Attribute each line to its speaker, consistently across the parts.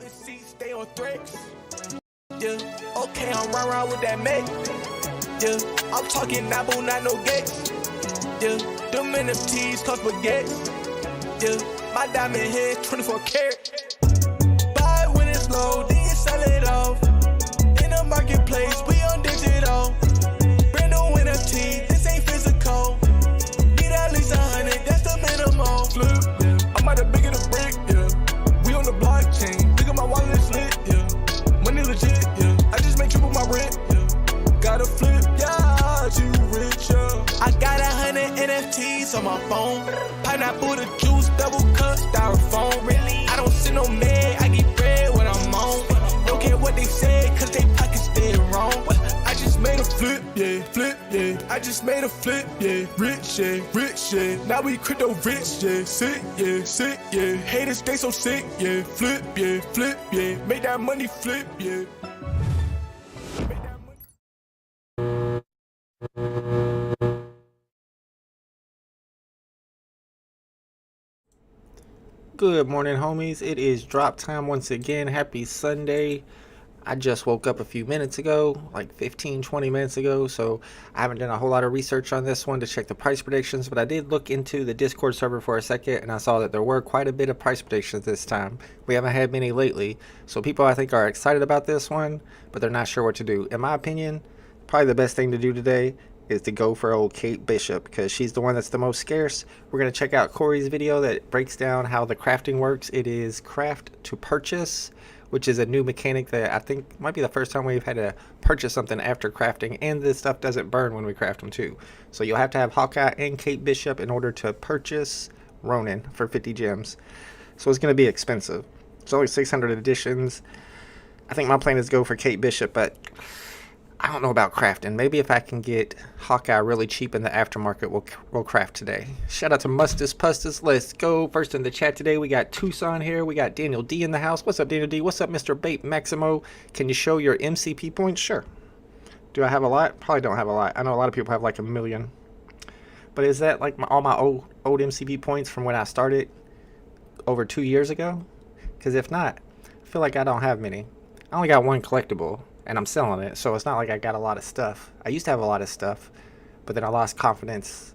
Speaker 1: the seat, stay on threats. Yeah, okay, I'm round with that mate. Yeah, I'm talking Nabu, not no gates. Yeah, them NFTs cost baguettes. Yeah, my diamond head 24 karat. Buy when it's low, then you sell it off. In the marketplace, we on digital. Brand new NFT, this ain't physical. Need at least 100, that's the minimum. Flip, yeah, I'm out of bigger the brick, yeah. We on the blockchain, look at my wallet, it's lit, yeah. Money legit, yeah. I just made triple my rent, yeah. Gotta flip, yeah, you rich, yeah. I got 100 NFTs on my phone. Pineapple, the juice, double cup, styrofoam. Really, I don't see no man, I get bread when I'm on. Don't care what they say, cause they pockets dead wrong. I just made a flip, yeah, flip, yeah. I just made a flip, yeah. Rich, yeah, rich, yeah. Now we crypto rich, yeah. Sick, yeah. Haters, they so sick, yeah. Flip, yeah. Make that money flip, yeah.
Speaker 2: Good morning, homies. It is drop time once again. Happy Sunday. I just woke up a few minutes ago, like 15-20 minutes ago, so I haven't done a whole lot of research on this one to check the price predictions, but I did look into the Discord server for a second, and I saw that there were quite a bit of price predictions this time. We haven't had many lately, so people I think are excited about this one, but they're not sure what to do. In my opinion, probably the best thing to do today is to go for old Kate Bishop, because she's the one that's the most scarce. We're going to check out Corey's video that breaks down how the crafting works. It is craft to purchase, which is a new mechanic that I think might be the first time we've had to purchase something after crafting, and this stuff doesn't burn when we craft them too. So you'll have to have Hawkeye and Kate Bishop in order to purchase Ronin for 50 gems. So it's going to be expensive. It's only 600 editions. I think my plan is to go for Kate Bishop, but I don't know about crafting. Maybe if I can get Hawkeye really cheap in the aftermarket, we'll craft today. Shout out to Mustus Pustus. Let's go. First in the chat today, we got Tucson here. We got Daniel D in the house. What's up, Daniel D? What's up, Mr. Bait Maximo? Can you show your MCP points? Sure. Do I have a lot? Probably don't have a lot. I know a lot of people have like 1 million. But is that like all my old MCP points from when I started over 2 years ago? Because if not, I feel like I don't have many. I only got one collectible, and I'm selling it, so it's not like I got a lot of stuff. I used to have a lot of stuff, but then I lost confidence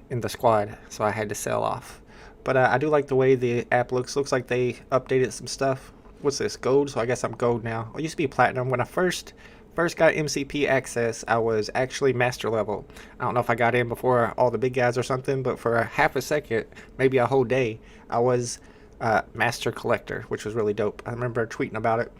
Speaker 2: in the squad, so I had to sell off. But I do like the way the app looks. Looks like they updated some stuff. What's this, gold? So I guess I'm gold now. I used to be platinum. When I first got MCP access, I was actually master level. I don't know if I got in before all the big guys or something, but for half a second, maybe a whole day, I was master collector, which was really dope. I remember tweeting about it.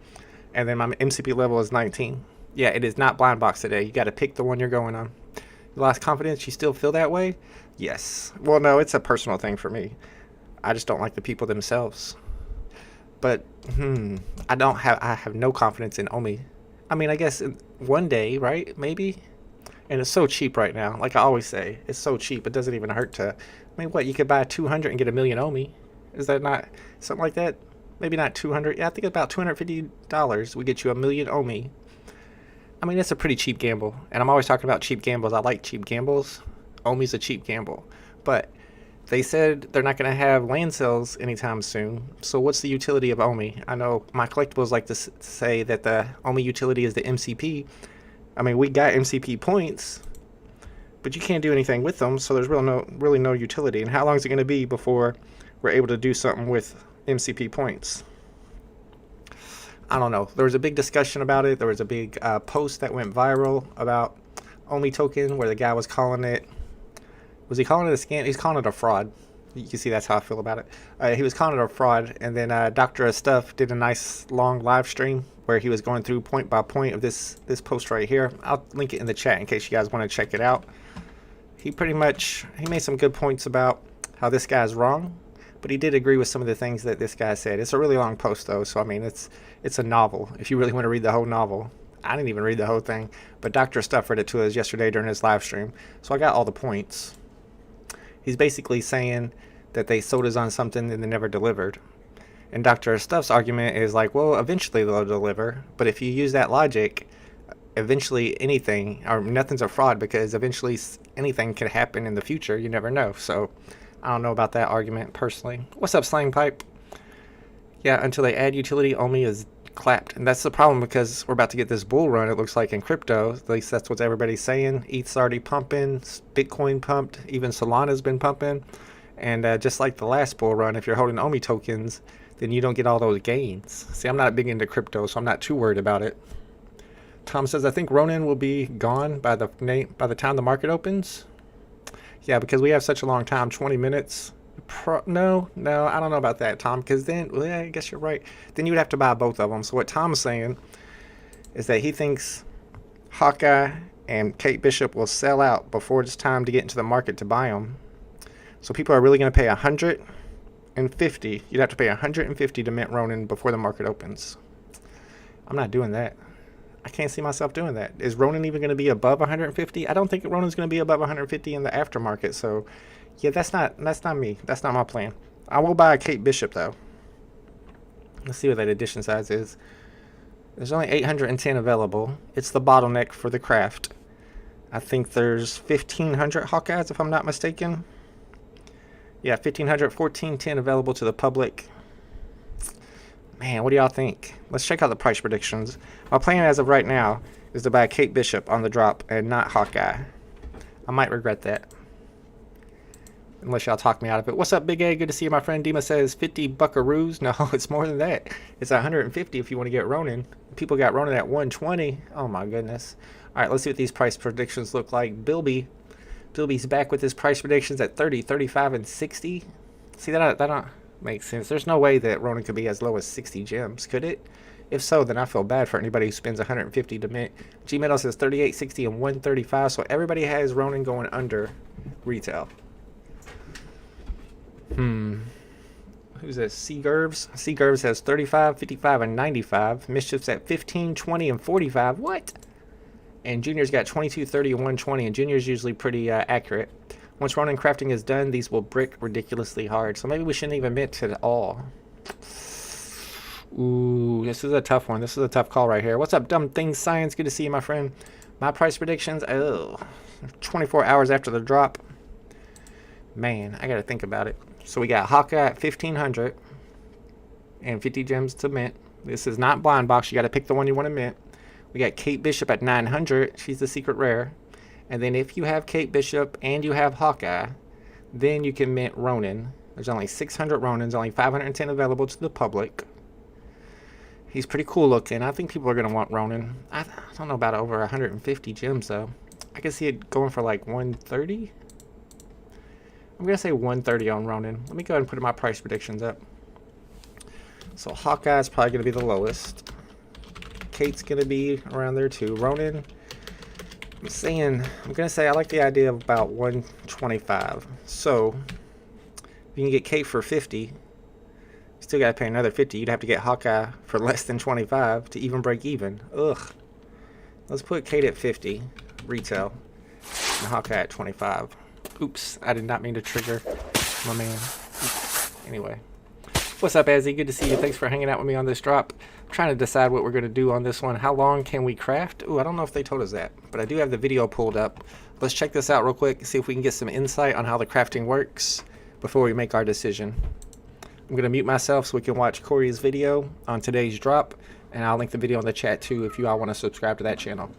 Speaker 2: And then my MCP level is 19. Yeah, it is not blind box today. You got to pick the one you're going on. You lost confidence? You still feel that way? Yes. Well, no, it's a personal thing for me. I just don't like the people themselves. But I have no confidence in Omi. I mean, I guess one day, right? Maybe. And it's so cheap right now. Like I always say, it's so cheap. It doesn't even hurt to. I mean, what? You could buy 200 and get 1 million Omi. Is that not something like that? Maybe not 200. Yeah, I think about $250 would get you 1 million Omi. I mean, it's a pretty cheap gamble. And I'm always talking about cheap gambles. I like cheap gambles. Omi's a cheap gamble. But they said they're not going to have land sales anytime soon. So what's the utility of Omi? I know my collectibles like to say that the Omi utility is the MCP. I mean, we got MCP points, but you can't do anything with them. So there's really no utility. And how long is it going to be before we're able to do something with MCP points? I don't know. There was a big discussion about it. There was a big post that went viral about Omi token where the guy was calling it, was he calling it a scam? He's calling it a fraud. You can see that's how I feel about it. He was calling it a fraud, and then Dr. Stuff did a nice long live stream where he was going through point by point of this post right here. I'll link it in the chat in case you guys want to check it out. He made some good points about how this guy's wrong, but he did agree with some of the things that this guy said. It's a really long post though, so I mean it's a novel. If you really want to read the whole novel. I didn't even read the whole thing, but Dr. Stuff read it to us yesterday during his live stream, so I got all the points. He's basically saying that they sold us on something and they never delivered. And Dr. Stuff's argument is like, well, eventually they'll deliver, but if you use that logic, eventually anything, or nothing's a fraud because eventually anything could happen in the future. You never know. So I don't know about that argument personally. What's up, Slang Pipe? Yeah, until they add utility, Omi is clapped. And that's the problem, because we're about to get this bull run, it looks like, in crypto. At least that's what everybody's saying. ETH's already pumping, Bitcoin pumped, even Solana's been pumping. And just like the last bull run, if you're holding Omi tokens, then you don't get all those gains. See, I'm not big into crypto, so I'm not too worried about it. Tom says, I think Ronin will be gone by the time the market opens. Yeah, because we have such a long time, 20 minutes. No, I don't know about that, Tom, because then, well, yeah, I guess you're right. Then you would have to buy both of them. So what Tom's saying is that he thinks Hawkeye and Kate Bishop will sell out before it's time to get into the market to buy them. So people are really going to pay $150. You'd have to pay $150 to mint Ronin before the market opens. I'm not doing that. I can't see myself doing that. Is Ronin even going to be above 150? I don't think Ronin's going to be above 150 in the aftermarket. So, yeah, that's not me. That's not my plan. I will buy a Kate Bishop though. Let's see what that edition size is. There's only 810 available. It's the bottleneck for the craft. I think there's 1,500 Hawkeyes if I'm not mistaken. Yeah, 1,500, 1,410 available to the public. Man, what do y'all think? Let's check out the price predictions. My plan as of right now is to buy a Kate Bishop on the drop and not Hawkeye. I might regret that, unless y'all talk me out of it. What's up, Big A? Good to see you, my friend. Dima says 50 buckaroos. No, it's more than that. It's 150 if you want to get Ronin. People got Ronin at 120. Oh my goodness. All right, let's see what these price predictions look like. Bilby's back with his price predictions at 30, 35, and 60. See, that don't make sense. There's no way that Ronin could be as low as 60 gems, could it? If so, then I feel bad for anybody who spends 150 to mint. G-Metal says 38, 60, and 135. So everybody has Ronin going under retail. Who's this? Seagurves? Seagurves has 35, 55, and 95. Mischief's at 15, 20, and 45. What? And Junior's got 22, 30, and 120. And Junior's usually pretty accurate. Once Ronin crafting is done, these will brick ridiculously hard. So maybe we shouldn't even mint at all. Ooh, this is a tough one. This is a tough call right here. What's up, Dumb Things Science? Good to see you, my friend. My price predictions, 24 hours after the drop. Man, I got to think about it. So we got Hawkeye at 1,500 and 50 gems to mint. This is not blind box. You got to pick the one you want to mint. We got Kate Bishop at 900. She's the secret rare. And then if you have Kate Bishop and you have Hawkeye, then you can mint Ronin. There's only 600 Ronins, only 510 available to the public. He's pretty cool looking. I think people are going to want Ronin. I don't know about over 150 gems, though. I can see it going for like 130. I'm going to say 130 on Ronin. Let me go ahead and put my price predictions up. So Hawkeye is probably going to be the lowest. Kate's going to be around there too. Ronin, I'm going to say I like the idea of about 125. So if you can get Kate for 50, you still got to pay another 50. You'd have to get Hawkeye for less than 25 to even break even. Ugh. Let's put Kate at 50 retail and Hawkeye at 25. Oops, I did not mean to trigger my man. Oops. Anyway, what's up, Azzy? Good to see you. Thanks for hanging out with me on this drop. I'm trying to decide what we're going to do on this one. How long can we craft? Ooh, I don't know if they told us that, but I do have the video pulled up. Let's check this out real quick, see if we can get some insight on how the crafting works before we make our decision. I'm going to mute myself so we can watch Corey's video on today's drop, and I'll link the video in the chat too if you all want to subscribe to that channel.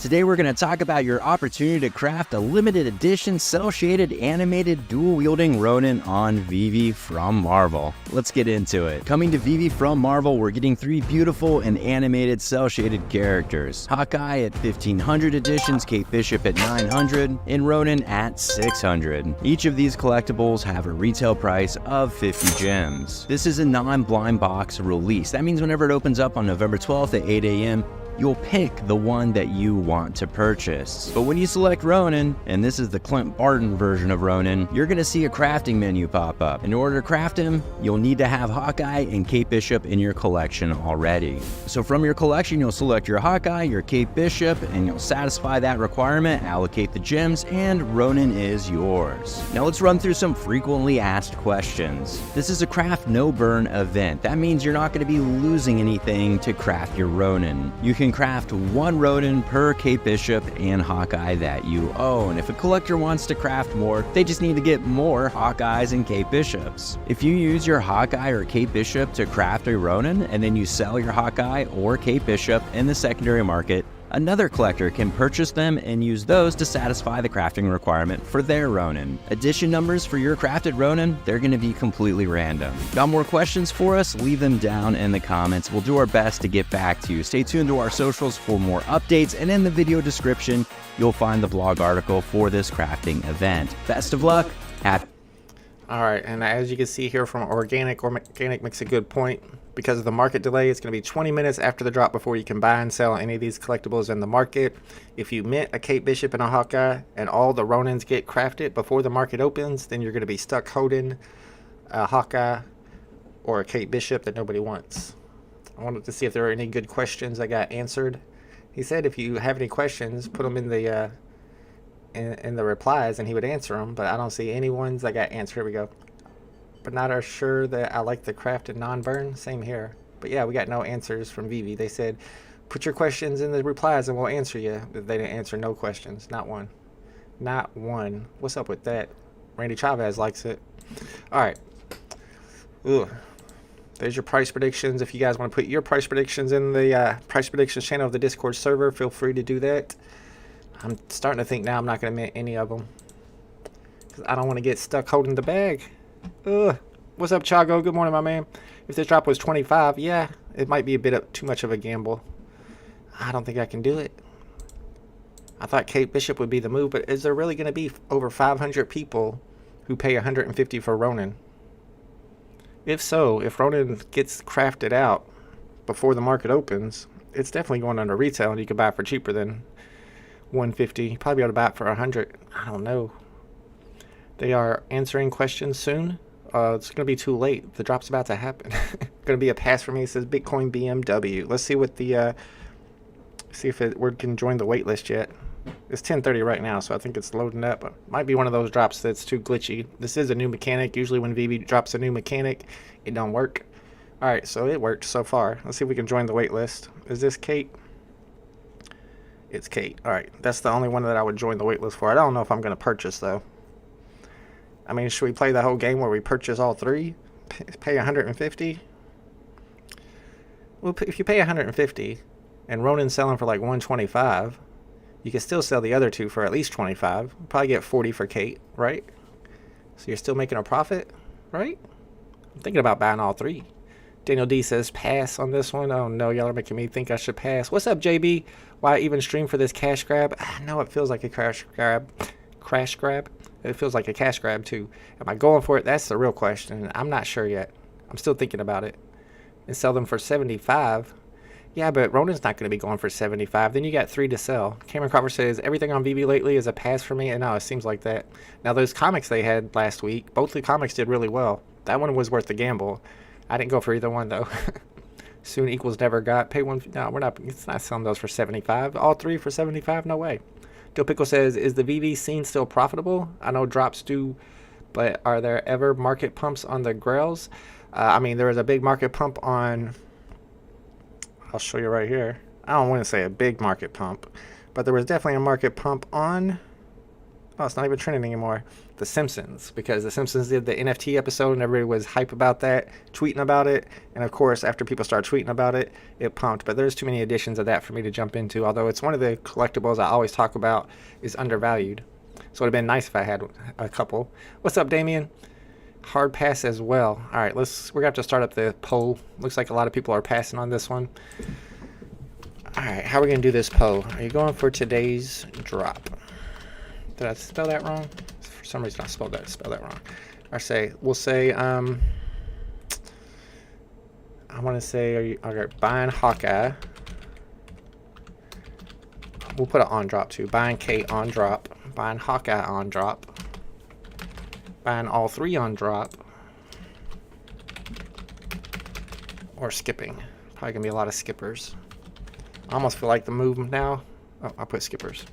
Speaker 3: Today we're going to talk about your opportunity to craft a limited edition cel-shaded animated dual-wielding Ronin on VeVe from Marvel. Let's get into it. Coming to VeVe from Marvel, we're getting 3 beautiful and animated cel-shaded characters. Hawkeye at 1,500 editions, Kate Bishop at 900, and Ronin at 600. Each of these collectibles have a retail price of 50 gems. This is a non-blind box release. That means whenever it opens up on November 12th at 8 a.m., you'll pick the one that you want to purchase. But when you select Ronin, and this is the Clint Barton version of Ronin, you're going to see a crafting menu pop up. In order to craft him, you'll need to have Hawkeye and Kate Bishop in your collection already. So from your collection, you'll select your Hawkeye, your Kate Bishop, and you'll satisfy that requirement, allocate the gems, and Ronin is yours. Now let's run through some frequently asked questions. This is a craft no burn event. That means you're not going to be losing anything to craft your Ronin. You can can craft 1 Ronin per Kate Bishop and Hawkeye that you own. If a collector wants to craft more, they just need to get more Hawkeyes and Kate Bishops. If you use your Hawkeye or Kate Bishop to craft a Ronin, and then you sell your Hawkeye or Kate Bishop in the secondary market, another collector can purchase them and use those to satisfy the crafting requirement for their Ronin. Edition numbers for your crafted Ronin, they're going to be completely random. Got more questions for us? Leave them down in the comments. We'll do our best to get back to you. Stay tuned to our socials for more updates, and in the video description, you'll find the blog article for this crafting event. Best of luck. Happy.
Speaker 2: All right, and as you can see here from Organic makes a good point. Because of the market delay, it's going to be 20 minutes after the drop before you can buy and sell any of these collectibles in the market. If you mint a Kate Bishop and a Hawkeye and all the Ronins get crafted before the market opens, then you're going to be stuck holding a Hawkeye or a Kate Bishop that nobody wants. I wanted to see if there were any good questions that got answered. He said if you have any questions, put them in the replies and he would answer them, but I don't see any ones that got answered. Here we go. But not are sure that I like the crafted non-burn. Same here. But yeah, we got no answers from VeVe. They said, put your questions in the replies and we'll answer you. But they didn't answer no questions. Not one. Not one. What's up with that? Randy Chavez likes it. All right. Ooh. There's your price predictions. If you guys want to put your price predictions in the price predictions channel of the Discord server, feel free to do that. I'm starting to think now I'm not going to mint any of them, because I don't want to get stuck holding the bag. What's up, Chago? Good morning, my man. If this drop was 25, yeah, it might be a bit too much of a gamble. I don't think I can do it. I thought Kate Bishop would be the move, but is there really going to be over 500 people who pay 150 for Ronin? If so, if Ronin gets crafted out before the market opens, it's definitely going under retail, and you can buy it for cheaper than 150. You probably ought to buy it for 100. I don't know. They are answering questions soon. It's going to be too late. The drop's about to happen. Going to be a pass for me. It says Bitcoin BMW. Let's see what the see if we can join the wait list yet. It's 10:30 right now, so I think it's loading up. It might be one of those drops that's too glitchy. This is a new mechanic. Usually when VeVe drops a new mechanic, it don't work. All right, so it worked so far. Let's see if we can join the wait list. Is this Kate? It's Kate. All right, that's the only one that I would join the wait list for. I don't know if I'm going to purchase though. I mean, should we play the whole game where we purchase all three? Pay 150? Well, if you pay 150 and Ronin's selling for like 125, you can still sell the other two for at least 25. Probably get 40 for Kate, right? So you're still making a profit, right? I'm thinking about buying all three. Daniel D says pass on this one. Oh no, y'all are making me think I should pass. What's up, JB? Why even stream for this cash grab? I know it feels like a crash grab. Crash grab? It feels like a cash grab too. Am I going for it? That's the real question. I'm not sure yet. I'm still thinking about it. And sell them for 75. Yeah, but Ronin's not going to be going for 75. Then you got 3 to sell. Cameron Crawford says, everything on VeVe lately is a pass for me. And no, it seems like that. Now, those comics they had last week, both the comics did really well. That one was worth the gamble. I didn't go for either one, though. Soon equals never got. Pay one. No, we're not. It's not selling those for 75. All 3 for 75? No way. Dill Pickle says, is the VeVe scene still profitable? I know drops do, but are there ever market pumps on the grails? I mean, there was a big market pump on... I'll show you right here. I don't want to say a big market pump, but there was definitely a market pump on... Oh, it's not even trending anymore. The Simpsons, because The Simpsons did the NFT episode and everybody was hype about that, tweeting about it. And of course, after people start tweeting about it, it pumped. But there's too many editions of that for me to jump into, although it's one of the collectibles I always talk about is undervalued. So it would have been nice if I had a couple. What's up, Damien? Hard pass as well. All right, we're gonna have to start up the poll. Looks like a lot of people are passing on this one. All right, how are we gonna do this poll? Are you going for today's drop? Did I spell that wrong? For some reason I spelled that wrong. We'll say I want to say buying Hawkeye. We'll put an on drop too. Buying Kate on drop. Buying Hawkeye on drop. Buying all 3 on drop. Or skipping. Probably gonna be a lot of skippers. I almost feel like the move now. Oh, I'll put skippers.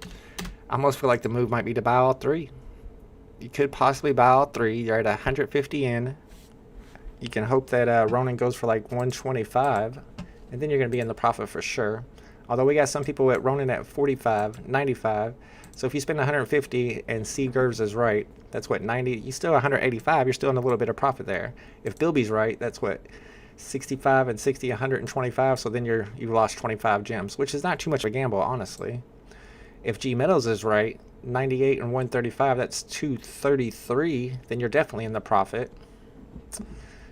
Speaker 2: I almost feel like the move might be to buy all 3. You could possibly buy all 3. You're at 150 in. You can hope that Ronin goes for like 125, and then you're going to be in the profit for sure. Although we got some people at Ronin at 45, 95. So if you spend 150 and C Gervs is right, that's what, 90, you still 185, you're still in a little bit of profit there. If Bilby's right, that's what, 65 and 60, 125, so then you've lost 25 gems, which is not too much of a gamble, honestly. If G Meadows is right, 98 and 135, that's 233, then you're definitely in the profit.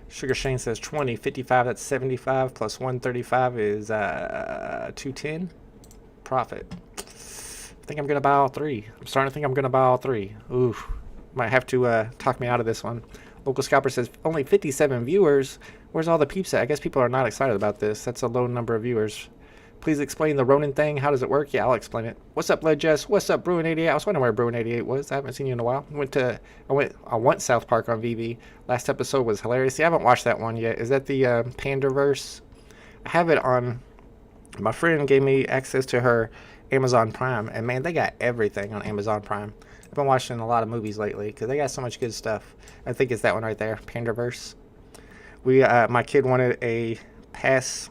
Speaker 2: Sugar Shane says 20, 55, that's 75, plus 135 is 210. Profit. I think I'm going to buy all three. I'm starting to think I'm going to buy all three. Oof. Might have to talk me out of this one. Local Scalper says only 57 viewers. Where's all the peeps at? I guess people are not excited about this. That's a low number of viewers. Please explain the Ronin thing. How does it work? Yeah, I'll explain it. What's up, Led Jess? What's up, Bruin88? I was wondering where Bruin88 was. I haven't seen you in a while. I went South Park on VeVe. Last episode was hilarious. See, I haven't watched that one yet. Is that the Pandaverse? I have it on. My friend gave me access to her Amazon Prime, and man, they got everything on Amazon Prime. I've been watching a lot of movies lately because they got so much good stuff. I think it's that one right there, Pandaverse. My kid wanted a pass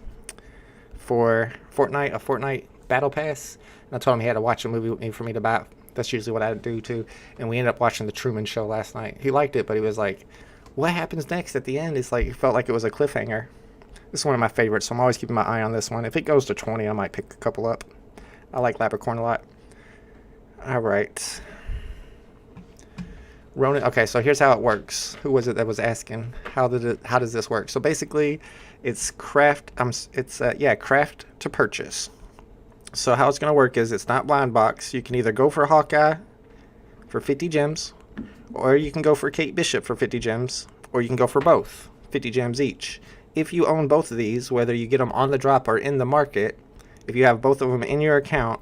Speaker 2: for Fortnite, a Fortnite battle pass, and I told him he had to watch a movie with me for me to buy it. That's usually what I do too. And we ended up watching The Truman Show last night. He liked it, but he was like, what happens next at the end? It's like, it felt like it was a cliffhanger. This is one of my favorites, so I'm always keeping my eye on this one. If it goes to 20, I might pick a couple up. I like Leprechaun a lot. All right. Ronin. Okay, so here's how it works. Who was it that was asking? How does this work? So basically, it's craft to purchase. So how it's going to work is it's not blind box. You can either go for Hawkeye for 50 gems, or you can go for Kate Bishop for 50 gems, or you can go for both, 50 gems each. If you own both of these, whether you get them on the drop or in the market, if you have both of them in your account,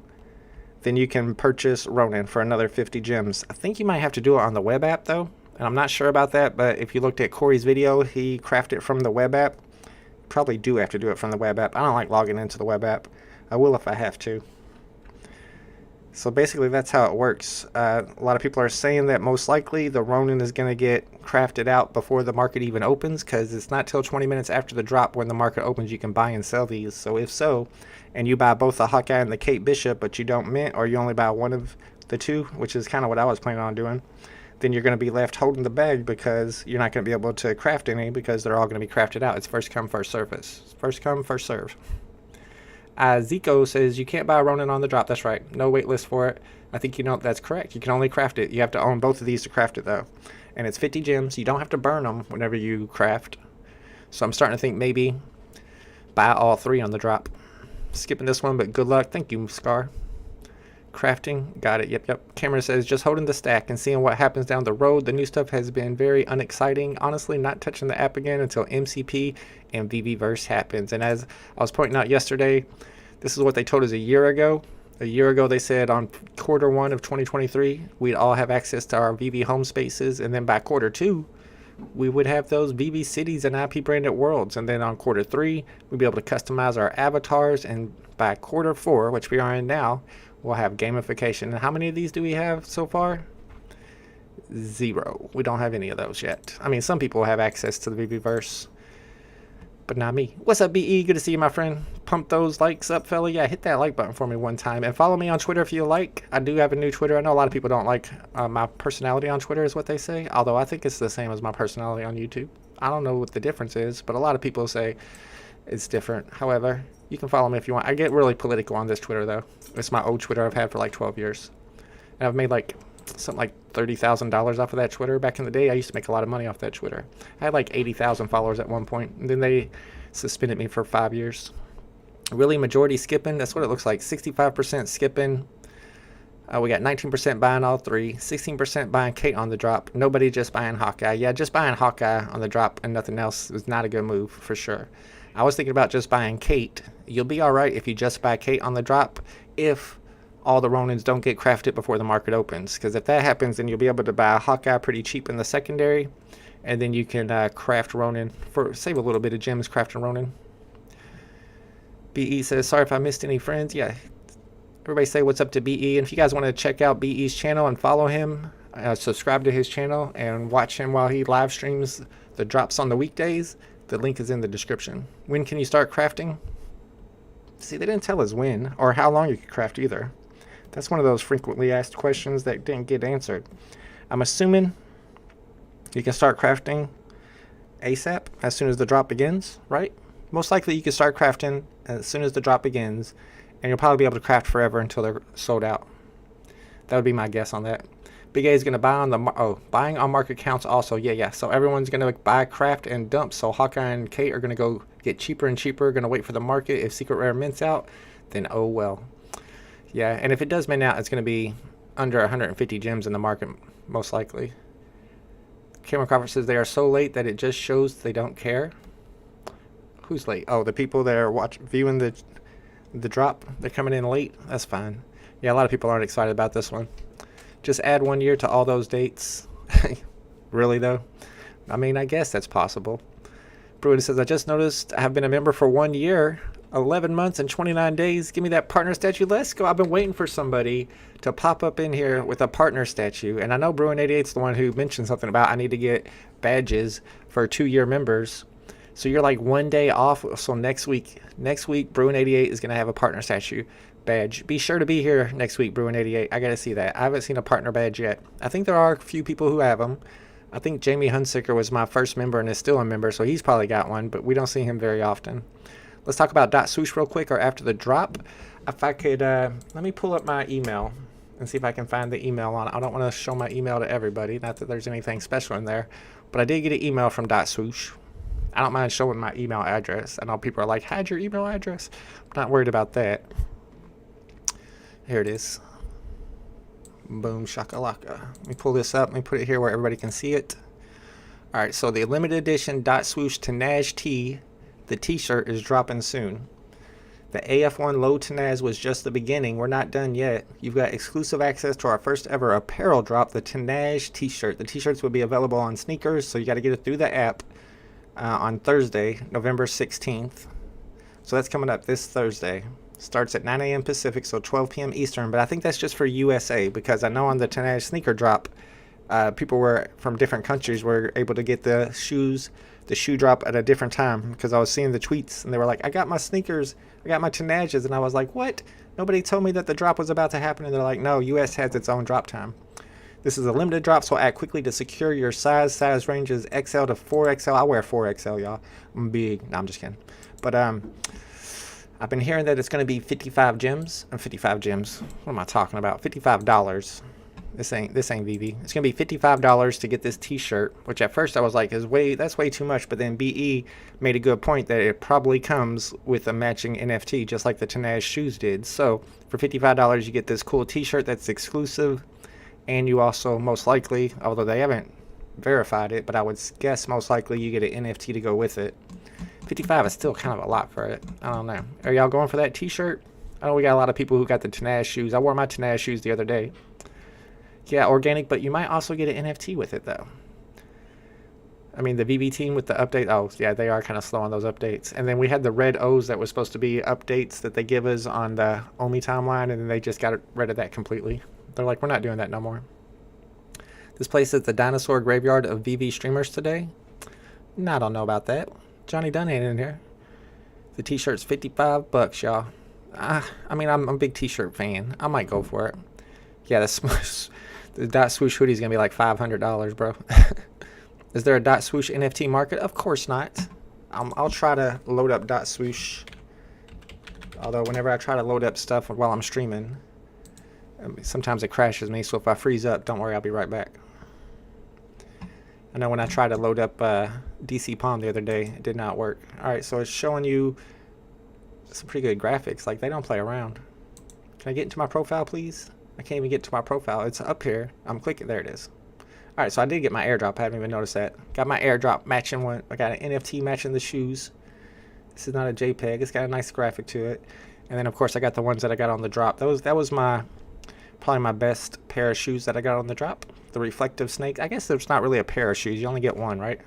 Speaker 2: then you can purchase Ronin for another 50 gems. I think you might have to do it on the web app though, and I'm not sure about that, but if you looked at Corey's video, he crafted it from the web app. Probably do have to do it from the web app. I don't like logging into the web app. I will if I have to. So basically that's how it works. A lot of people are saying that most likely the Ronin is going to get crafted out before the market even opens, because it's not till 20 minutes after the drop when the market opens you can buy and sell these. So if so, and you buy both the Hawkeye and the Kate Bishop, but you don't mint, or you only buy one of the two, which is kind of what I was planning on doing, then you're going to be left holding the bag because you're not going to be able to craft any because they're all going to be crafted out. It's first come, first service. First come, first serve. Zico says you can't buy Ronin on the drop. That's right. No wait list for it. I think you know that's correct. You can only craft it. You have to own both of these to craft it though. And it's 50 gems. You don't have to burn them whenever you craft. So I'm starting to think maybe buy all three on the drop. Skipping this one, but good luck. Thank you, Scar. Crafting. Got it. Yep. Cameron says just holding the stack and seeing what happens down the road. The new stuff has been very unexciting. Honestly, not touching the app again until MCP and VeVeverse happens. And as I was pointing out yesterday, this is what they told us a year ago. A year ago, they said on Q1 of 2023, we'd all have access to our VeVe home spaces. And then by Q2, we would have those VeVe cities and IP branded worlds. And then on Q3, we'd be able to customize our avatars. And by Q4, which we are in now, we'll have gamification. And how many of these do we have so far? 0. We don't have any of those yet. I mean, some people have access to the VeVeverse, but not me. What's up, BE? Good to see you, my friend. Pump those likes up, fella. Yeah, hit that like button for me one time. And follow me on Twitter if you like. I do have a new Twitter. I know a lot of people don't like my personality on Twitter is what they say. Although I think it's the same as my personality on YouTube. I don't know what the difference is, but a lot of people say it's different. However, you can follow me if you want. I get really political on this Twitter, though. It's my old Twitter I've had for like 12 years. And I've made like something like $30,000 off of that Twitter. Back in the day, I used to make a lot of money off that Twitter. I had like 80,000 followers at one point, and then they suspended me for 5 years. Really, majority skipping. That's what it looks like. 65% skipping. We got 19% buying all three. 16% buying Kate on the drop. Nobody just buying Hawkeye. Yeah, just buying Hawkeye on the drop and nothing else is not a good move for sure. I was thinking about just buying Kate. You'll be all right if you just buy Kate on the drop if all the Ronins don't get crafted before the market opens. Because if that happens, then you'll be able to buy Hawkeye pretty cheap in the secondary. And then you can craft Ronin for save a little bit of gems crafting Ronin. BE says, sorry if I missed any friends. Yeah, everybody say what's up to BE. And if you guys want to check out BE's channel and follow him, subscribe to his channel and watch him while he live streams the drops on the weekdays, the link is in the description. When can you start crafting? See, they didn't tell us when or how long you could craft either. That's one of those frequently asked questions that didn't get answered. I'm assuming you can start crafting ASAP as soon as the drop begins, right? Most likely you can start crafting as soon as the drop begins, and you'll probably be able to craft forever until they're sold out. That would be my guess on that. Big A is going to buy on the buying on market counts also. Yeah. So everyone's going to buy, craft, and dump. So Hawkeye and Kate are going to go get cheaper and cheaper. Going to wait for the market. If secret rare mints out, then oh well. Yeah, and if it does mint out, it's going to be under 150 gems in the market, most likely. Cameron Crawford says they are so late that it just shows they don't care. Who's late? Oh, the people that are viewing the drop. They're coming in late. That's fine. Yeah, a lot of people aren't excited about this one. Just add 1 year to all those dates. Really, though? I mean, I guess that's possible. Bruin says, I just noticed I have been a member for 1 year, 11 months, and 29 days. Give me that partner statue. Let's go. I've been waiting for somebody to pop up in here with a partner statue. And I know Bruin88 is the one who mentioned something about I need to get badges for 2-year members. So you're like 1 day off. So next week, Bruin88 is going to have a partner statue badge. Be sure to be here next week, Bruin88. I got to see that. I haven't seen a partner badge yet. I think there are a few people who have them. I think Jamie Hunsicker was my first member and is still a member, so he's probably got one, but we don't see him very often. Let's talk about Dot Swoosh real quick, or after the drop. If I could, let me pull up my email and see if I can find the email on it. I don't want to show my email to everybody, not that there's anything special in there, but I did get an email from Dot Swoosh. I don't mind showing my email address. I know people are like, hide your email address. I'm not worried about that. Here it is. Boom shakalaka. Let me pull this up. Let me put it here where everybody can see it. All right, so the limited edition Dot Swoosh Tanaj T, the t-shirt, is dropping soon. The AF1 Low Tanaj was just the beginning. We're not done yet. You've got exclusive access to our first ever apparel drop, the Tanaj t-shirt. The t-shirts will be available on sneakers, so you got to get it through the app on Thursday, November 16th. So that's coming up this Thursday. Starts at 9 a.m. Pacific, so 12 p.m. Eastern, but I think that's just for USA, because I know on the Tanaj sneaker drop, people were from different countries were able to get the shoe drop at a different time, because I was seeing the tweets, and they were like, I got my sneakers, I got my Tanajas, and I was like, what? Nobody told me that the drop was about to happen, and they're like, no, US has its own drop time. This is a limited drop, so act quickly to secure your size. Size ranges XL to 4XL. I wear 4XL, y'all. I'm big. No, I'm just kidding. But, I've been hearing that it's going to be 55 gems. 55 gems. What am I talking about? $55. This ain't VeVe. It's going to be $55 to get this t-shirt, which at first I was like, that's way too much. But then BE made a good point that it probably comes with a matching NFT, just like the Tanaj shoes did. So for $55, you get this cool t-shirt that's exclusive. And you also most likely, although they haven't verified it, but I would guess most likely you get an NFT to go with it. 55 is still kind of a lot for it. I don't know. Are y'all going for that t-shirt? I know we got a lot of people who got the Tanaj shoes. I wore my Tanaj shoes the other day. Yeah, organic, but you might also get an NFT with it, though. I mean, the VeVe team with the update. Oh, yeah, they are kind of slow on those updates. And then we had the red O's that was supposed to be updates that they give us on the Omi timeline, and then they just got rid of that completely. They're like, we're not doing that no more. This place is the dinosaur graveyard of VeVe streamers today. I don't know about that. Johnny Dunn ain't in here. The t-shirt's $55, y'all. I mean, I'm a big t-shirt fan. I might go for it. Yeah, the Dot Swoosh hoodie is going to be like $500, bro. Is there a Dot Swoosh NFT market? Of course not. I'll try to load up Dot Swoosh. Although whenever I try to load up stuff while I'm streaming, sometimes it crashes me. So if I freeze up, don't worry, I'll be right back. I know when I tried to load up DC Palm the other day, it did not work. Alright, so it's showing you some pretty good graphics. Like, they don't play around. Can I get into my profile, please? I can't even get to my profile. It's up here. I'm clicking. There it is. Alright, so I did get my airdrop. I haven't even noticed that. Got my airdrop matching one. I got an NFT matching the shoes. This is not a JPEG. It's got a nice graphic to it. And then, of course, I got the ones that I got on the drop. That was probably my best pair of shoes that I got on the drop. The reflective snake. I guess there's not really a pair of shoes. You only get one, right?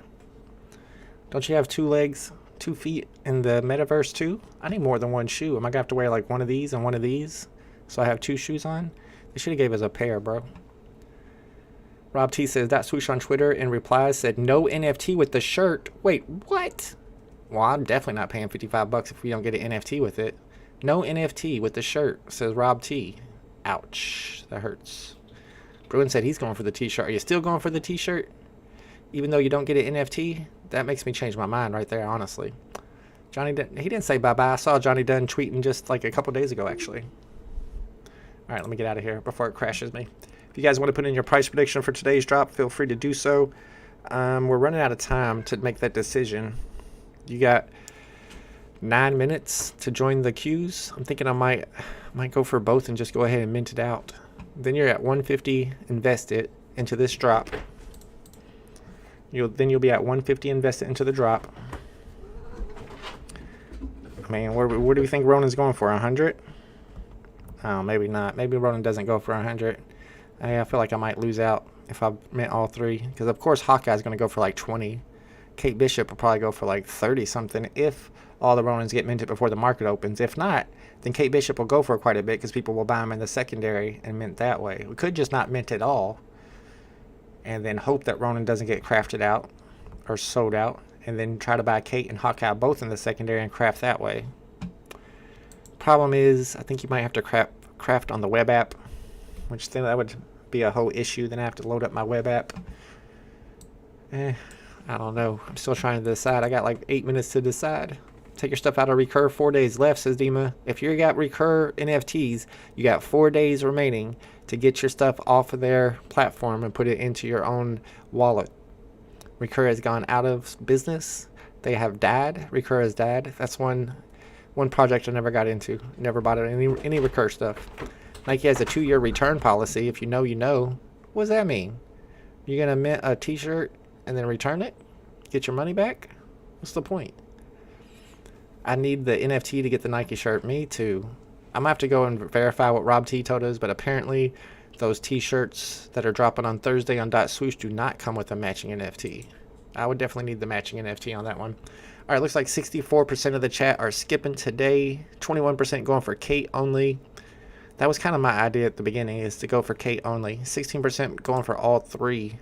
Speaker 2: Don't you have 2 legs, 2 feet in the metaverse too? I need more than one shoe. Am I gonna have to wear like one of these and one of these so I have 2 shoes on? They should have gave us a pair, bro. Rob T says that swoosh on Twitter in reply said no NFT with the shirt. Wait, what? Well, I'm definitely not paying $55 if we don't get an NFT with it. No NFT with the shirt, says Rob T. Ouch, that hurts. Bruin said he's going for the t-shirt. Are you still going for the t-shirt? Even though you don't get an NFT? That makes me change my mind right there, honestly. Johnny, he didn't say bye-bye. I saw Johnny Dunn tweeting just like a couple days ago, actually. All right, let me get out of here before it crashes me. If you guys want to put in your price prediction for today's drop, feel free to do so. We're running out of time to make that decision. You got 9 minutes to join the queues. I'm thinking I might go for both and just go ahead and mint it out. Then you're at 150 invested into this drop. Then you'll be at 150 invested into the drop. Man, where do we think Ronin's going for? 100? Oh, maybe not. Maybe Ronin doesn't go for 100. I feel like I might lose out if I mint all three. Because, of course, Hawkeye's going to go for like 20. Kate Bishop will probably go for like 30 something if all the Ronins get minted before the market opens. If not, then Kate Bishop will go for quite a bit because people will buy them in the secondary and mint that way. We could just not mint at all and then hope that Ronin doesn't get crafted out or sold out, and then try to buy Kate and Hawkeye both in the secondary and craft that way. Problem is, I think you might have to craft on the web app, which then that would be a whole issue. Then I have to load up my web app. I don't know. I'm still trying to decide. I got like 8 minutes to decide. Take your stuff out of Recur. 4 days left, says Dima. If you got Recur NFTs, you got 4 days remaining to get your stuff off of their platform and put it into your own wallet. Recur has gone out of business. They have died. Recur has died. That's one project I never got into. Never bought any Recur stuff. Nike has a 2-year return policy. If you know, you know. What does that mean? You're going to mint a t-shirt and then return it? Get your money back? What's the point? I need the NFT to get the Nike shirt. Me too. I'm going to have to go and verify what Rob T told us, but apparently those t-shirts that are dropping on Thursday on .swoosh do not come with a matching NFT. I would definitely need the matching NFT on that one. All right, looks like 64% of the chat are skipping today. 21% going for Kate only. That was kind of my idea at the beginning, is to go for Kate only. 16% going for all three.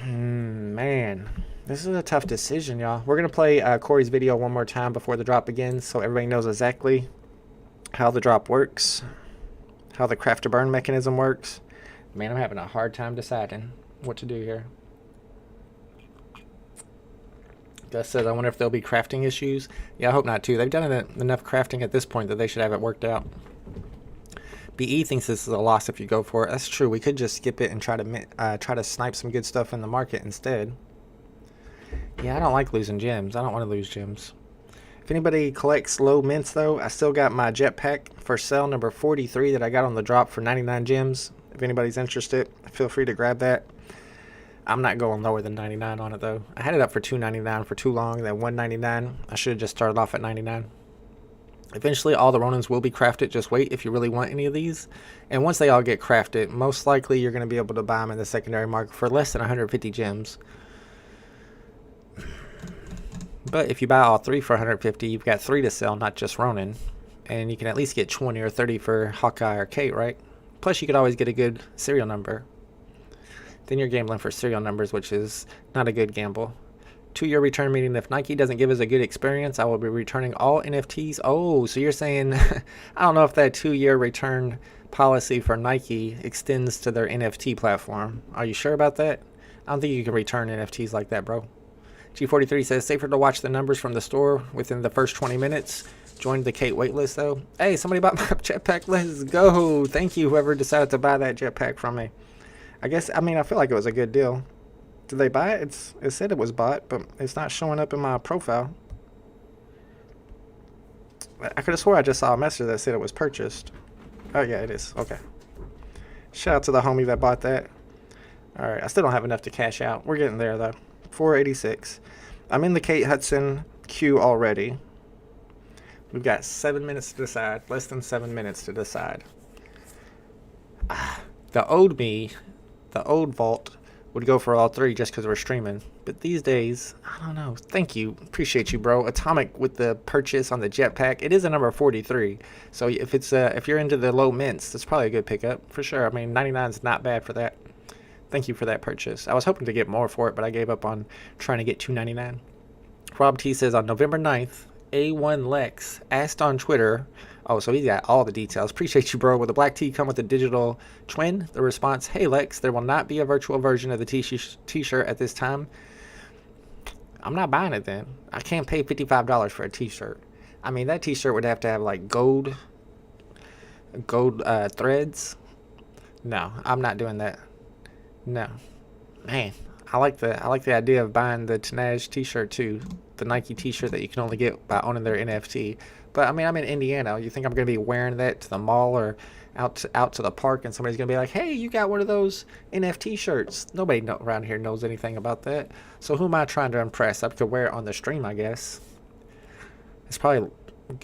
Speaker 2: Man, this is a tough decision, y'all. We're going to play Corey's video one more time before the drop begins so everybody knows exactly how the drop works, how the craft to burn mechanism works. Man, I'm having a hard time deciding what to do here. Gus says, I wonder if there'll be crafting issues. Yeah, I hope not, too. They've done enough crafting at this point that they should have it worked out. BE thinks this is a loss if you go for it. That's true. We could just skip it and try to snipe some good stuff in the market instead. Yeah, I don't like losing gems. I don't want to lose gems. If anybody collects low mints, though, I still got my jetpack for sale number 43 that I got on the drop for 99 gems. If anybody's interested, feel free to grab that. I'm not going lower than 99 on it, though. I had it up for $2.99 for too long, then $1.99. I should have just started off at 99. Eventually, all the Ronins will be crafted. Just wait if you really want any of these. And once they all get crafted, most likely you're going to be able to buy them in the secondary market for less than 150 gems. But if you buy all three for 150, you've got 3 to sell, not just Ronin. And you can at least get 20 or 30 for Hawkeye or Kate, right? Plus, you could always get a good serial number. Then you're gambling for serial numbers, which is not a good gamble. 2-year return, meaning if Nike doesn't give us a good experience, I will be returning all NFTs. Oh, so you're saying, I don't know if that 2-year return policy for Nike extends to their NFT platform. Are you sure about that? I don't think you can return NFTs like that, bro. G43 says, safer to watch the numbers from the store within the first 20 minutes. Joined the Kate waitlist, though. Hey, somebody bought my jetpack. Let's go. Thank you, whoever decided to buy that jetpack from me. I feel like it was a good deal. Did they buy it? It said it was bought, but it's not showing up in my profile. I could have swore I just saw a message that said it was purchased. Oh, yeah, it is. Okay. Shout out to the homie that bought that. All right, I still don't have enough to cash out. We're getting there, though. 486. I'm in the Kate Hudson queue already. We've got 7 minutes to decide. Less than 7 minutes to decide. The old vault would go for all three just because we're streaming. But these days, I don't know. Thank you. Appreciate you, bro. Atomic with the purchase on the jetpack. It is a number 43. So if you're into the low mints, that's probably a good pickup for sure. 99 is not bad for that. Thank you for that purchase. I was hoping to get more for it, but I gave up on trying to get $2.99. Rob T says on November 9th, A1 Lex asked on Twitter, oh, so he's got all the details. Appreciate you, bro. Will the black tee come with a digital twin? The response, hey, Lex, there will not be a virtual version of the t-shirt at this time. I'm not buying it then. I can't pay $55 for a t-shirt. I mean, that t-shirt would have to have like gold threads. No, I'm not doing that. No. Man, I like the idea of buying the Tenage t-shirt too. The Nike t-shirt that you can only get by owning their NFT. But I mean, I'm in Indiana. You think I'm going to be wearing that to the mall or out to the park and somebody's going to be like, hey, you got one of those NFT shirts? Nobody around here knows anything about that. So who am I trying to impress? I could wear it on the stream, I guess. It's probably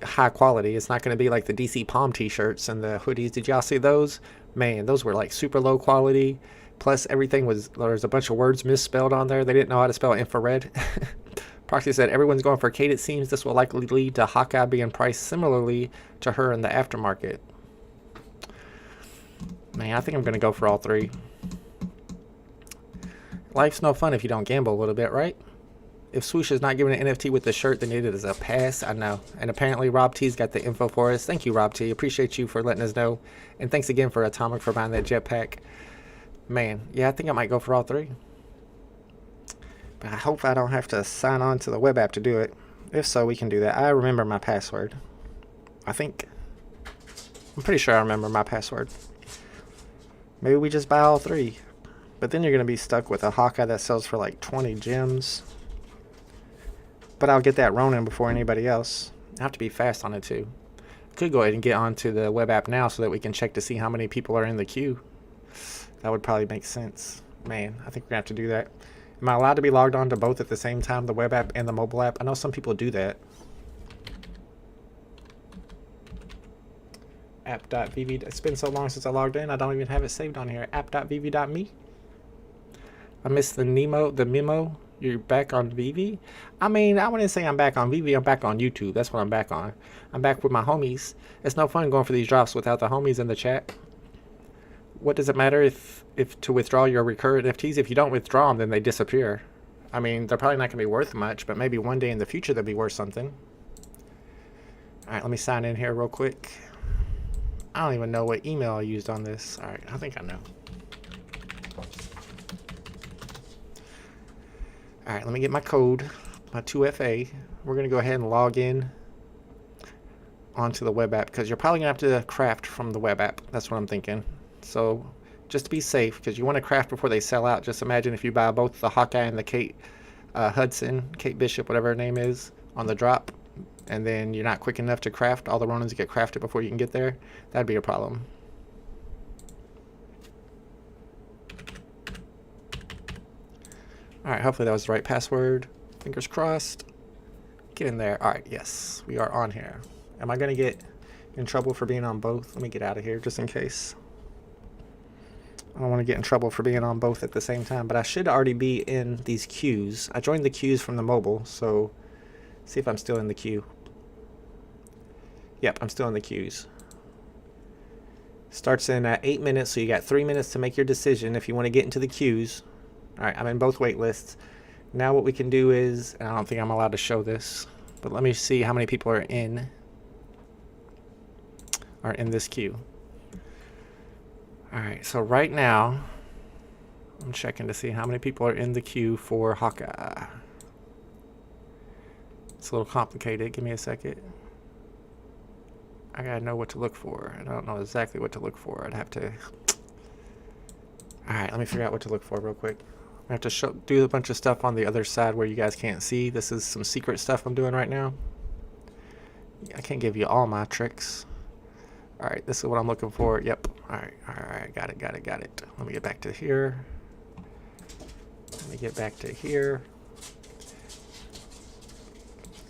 Speaker 2: high quality. It's not going to be like the DC Palm t-shirts and the hoodies. Did y'all see those? Man, those were like super low quality. Plus everything there was a bunch of words misspelled on there. They didn't know how to spell infrared. Proxy said everyone's going for Kate. It seems this will likely lead to Hawkeye being priced similarly to her in the aftermarket. Man, I think I'm going to go for all three. Life's no fun if you don't gamble a little bit, right? If Swoosh is not giving an NFT with the shirt, then it is a pass. I know. And apparently Rob T's got the info for us. Thank you, Rob T. Appreciate you for letting us know. And thanks again for Atomic for buying that jetpack. Man, yeah, I think I might go for all three. But I hope I don't have to sign on to the web app to do it. If so, we can do that. I remember my password. I'm pretty sure I remember my password. Maybe we just buy all three. But then you're going to be stuck with a Hawkeye that sells for like 20 gems. But I'll get that Ronin before anybody else. I have to be fast on it too. Could go ahead and get onto the web app now so that we can check to see how many people are in the queue. That would probably make sense. Man, I think we're going to have to do that. Am I allowed to be logged on to both at the same time, the web app and the mobile app? I know some people do that. App.vv. It's been so long since I logged in, I don't even have it saved on here. App.vv.me. I missed the memo. You're back on VeVe? I mean, I wouldn't say I'm back on VeVe. I'm back on YouTube. That's what I'm back on. I'm back with my homies. It's no fun going for these drops without the homies in the chat. What does it matter if to withdraw your recurrent NFTs? If you don't withdraw them, then they disappear. I mean, they're probably not going to be worth much, but maybe one day in the future they'll be worth something. All right, let me sign in here real quick. I don't even know what email I used on this. All right, I think I know. All right, let me get my code, my 2FA. We're going to go ahead and log in onto the web app because you're probably going to have to craft from the web app. That's what I'm thinking. So just to be safe, because you want to craft before they sell out. Just imagine if you buy both the Hawkeye and the Kate Kate Bishop, whatever her name is, on the drop, and then you're not quick enough to craft. All the Ronins get crafted before you can get there. That'd be a problem. All right, hopefully that was the right password. Fingers crossed. Get in there. All right, yes, we are on here. Am I gonna get in trouble for being on both? Let me get out of here just in case. I don't want to get in trouble for being on both at the same time, but I should already be in these queues. I joined the queues from the mobile, so see if I'm still in the queue. Yep, I'm still in the queues. Starts in 8 minutes, so you got 3 minutes to make your decision if you want to get into the queues. All right, I'm in both wait lists. Now what we can do is, and I don't think I'm allowed to show this, but let me see how many people are in this queue. All right, so right now, I'm checking to see how many people are in the queue for Hawkeye. It's a little complicated. Give me a second. I gotta know what to look for. I don't know exactly what to look for. I'd have to... All right, let me figure out what to look for real quick. I have to do a bunch of stuff on the other side where you guys can't see. This is some secret stuff I'm doing right now. I can't give you all my tricks. All right, this is what I'm looking for. Yep. All right, got it. Let me get back to here.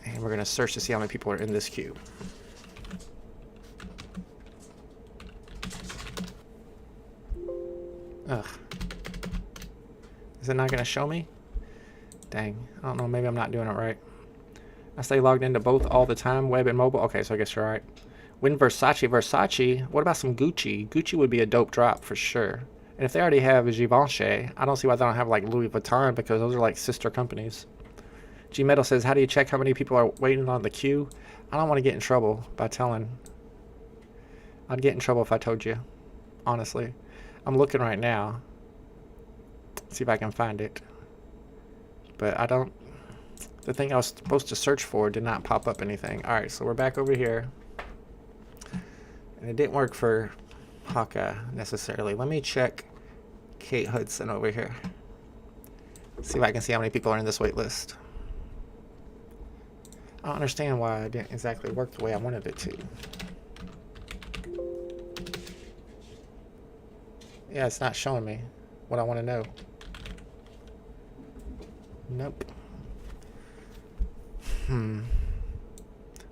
Speaker 2: And we're gonna search to see how many people are in this queue. Ugh. Is it not gonna show me? Dang, I don't know, maybe I'm not doing it right. I stay logged into both all the time, web and mobile. Okay, so I guess you're right. When Versace, what about some Gucci? Gucci would be a dope drop for sure. And if they already have Givenchy, I don't see why they don't have like Louis Vuitton, because those are like sister companies. G Metal says, how do you check how many people are waiting on the queue? I don't want to get in trouble by telling. I'd get in trouble if I told you, honestly. I'm looking right now. See if I can find it. But I don't. The thing I was supposed to search for did not pop up anything. Alright, so we're back over here. And it didn't work for Hawkeye necessarily. Let me check Kate Hudson over here. See if I can see how many people are in this wait list. I don't understand why it didn't exactly work the way I wanted it to. Yeah, it's not showing me what I want to know. Nope. I'm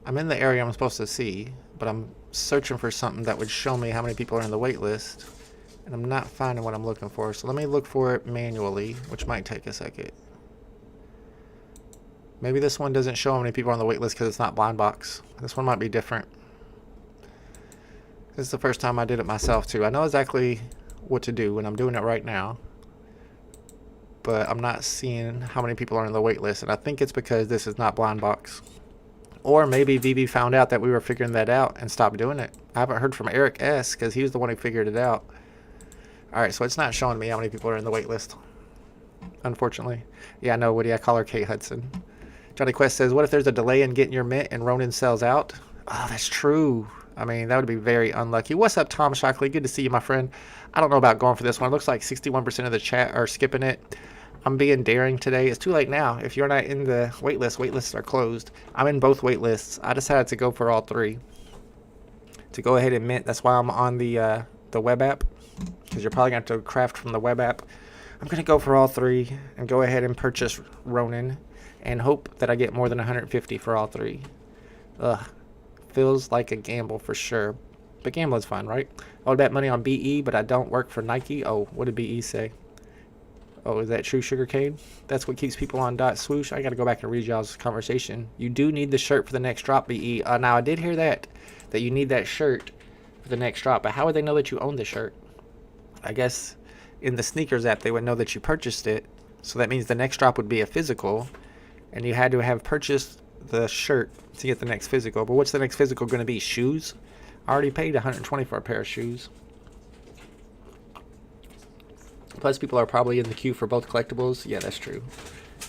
Speaker 2: in the area I'm supposed to see, but I'm searching for something that would show me how many people are in the wait list, and I'm not finding what I'm looking for. So let me look for it manually, which might take a second. Maybe this one doesn't show how many people are on the wait list because it's not blind box. This one might be different. This is the first time I did it myself too. I know exactly what to do, and I'm doing it right now. But I'm not seeing how many people are on the wait list, and I think it's because this is not blind box. Or maybe VeVe found out that we were figuring that out and stopped doing it. I haven't heard from Eric S. because he was the one who figured it out. Alright, so it's not showing me how many people are in the wait list, unfortunately. Yeah, I know, Woody. I call her Kate Hudson. Johnny Quest says, what if there's a delay in getting your mint and Ronin sells out? Oh, that's true. I mean, that would be very unlucky. What's up, Tom Shockley? Good to see you, my friend. I don't know about going for this one. It looks like 61% of the chat are skipping it. I'm being daring today. It's too late now. If you're not in the wait lists are closed. I'm in both wait lists. I decided to go for all three. To go ahead and mint. That's why I'm on the web app. Because you're probably going to have to craft from the web app. I'm going to go for all three and go ahead and purchase Ronin. And hope that I get more than 150 for all three. Ugh. Feels like a gamble for sure. But gambling's fun, right? I would bet money on BE, but I don't work for Nike. Oh, what did BE say? Oh, is that true, Sugarcane? That's what keeps people on .swoosh. I got to go back and read y'all's conversation. You do need the shirt for the next drop, BE. Now, I did hear that you need that shirt for the next drop. But how would they know that you own the shirt? I guess in the sneakers app, they would know that you purchased it. So that means the next drop would be a physical. And you had to have purchased the shirt to get the next physical. But what's the next physical going to be? Shoes? I already paid $120 for a pair of shoes. Plus, people are probably in the queue for both collectibles. Yeah, that's true.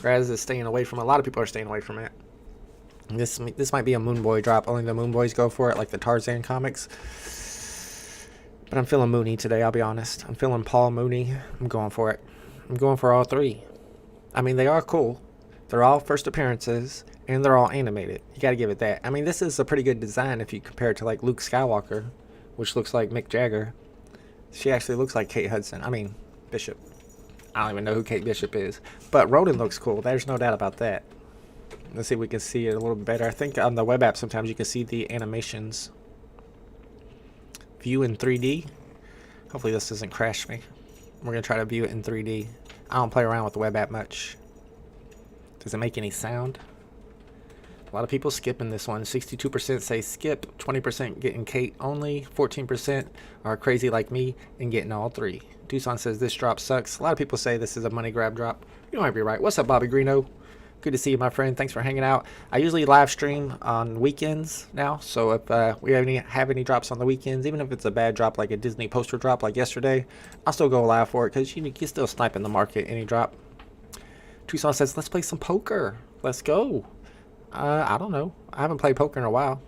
Speaker 2: Raz is staying away from it. A lot of people are staying away from it. This might be a Moon Boy drop. Only the Moon Boys go for it, like the Tarzan comics. But I'm feeling Mooney today, I'll be honest. I'm feeling Paul Mooney. I'm going for it. I'm going for all three. I mean, they are cool. They're all first appearances, and they're all animated. You gotta give it that. I mean, this is a pretty good design if you compare it to, like, Luke Skywalker, which looks like Mick Jagger. She actually looks like Kate Hudson. I mean, Bishop. I don't even know who Kate Bishop is. But Ronin looks cool. There's no doubt about that. Let's see if we can see it a little bit better. I think on the web app sometimes you can see the animations. View in 3D. Hopefully this doesn't crash me. We're going to try to view it in 3D. I don't play around with the web app much. Does it make any sound? A lot of people skipping this one. 62% say skip, 20% getting Kate only, 14% are crazy like me and getting all three. Tucson says this drop sucks. A lot of people say this is a money grab drop. You might be right. What's up, Bobby Greeno? Good to see you, my friend. Thanks for hanging out. I usually live stream on weekends now, so if we have any drops on the weekends, even if it's a bad drop like a Disney poster drop like yesterday, I'll still go live for it because you can still snipe in the market any drop. Tucson says, let's play some poker. Let's go. I don't know. I haven't played poker in a while.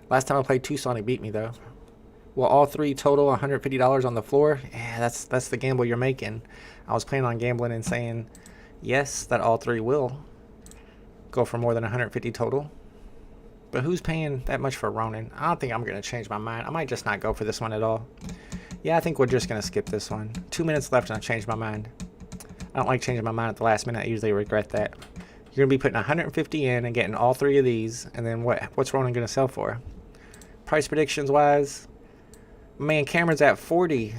Speaker 2: Last time I played Tucson, he beat me, though. Well, all three total $150 on the floor? Yeah, that's the gamble you're making. I was planning on gambling and saying, yes, that all three will go for more than 150 total. But who's paying that much for Ronin? I don't think I'm going to change my mind. I might just not go for this one at all. Yeah, I think we're just going to skip this one. 2 minutes left and I've changed my mind. I don't like changing my mind at the last minute. I usually regret that. You're going to be putting 150 in and getting all three of these. And then what's Ronin going to sell for? Price predictions wise, man, Cameron's at 40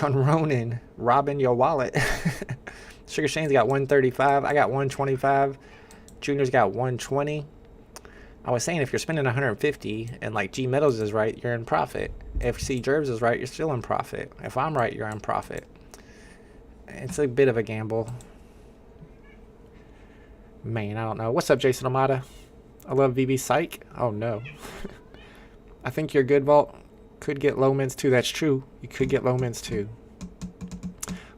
Speaker 2: on Ronin. Robbing your wallet. Sugar Shane's got 135. I got 125. Junior's got 120. I was saying if you're spending 150 and like G Metals is right, you're in profit. If C Jervs is right, you're still in profit. If I'm right, you're in profit. It's a bit of a gamble. Man, I don't know. What's up, Jason Amata? I love VeVe Psych. Oh, no. I think you're good, Vault. Could get low mints, too. That's true. You could get low mints, too.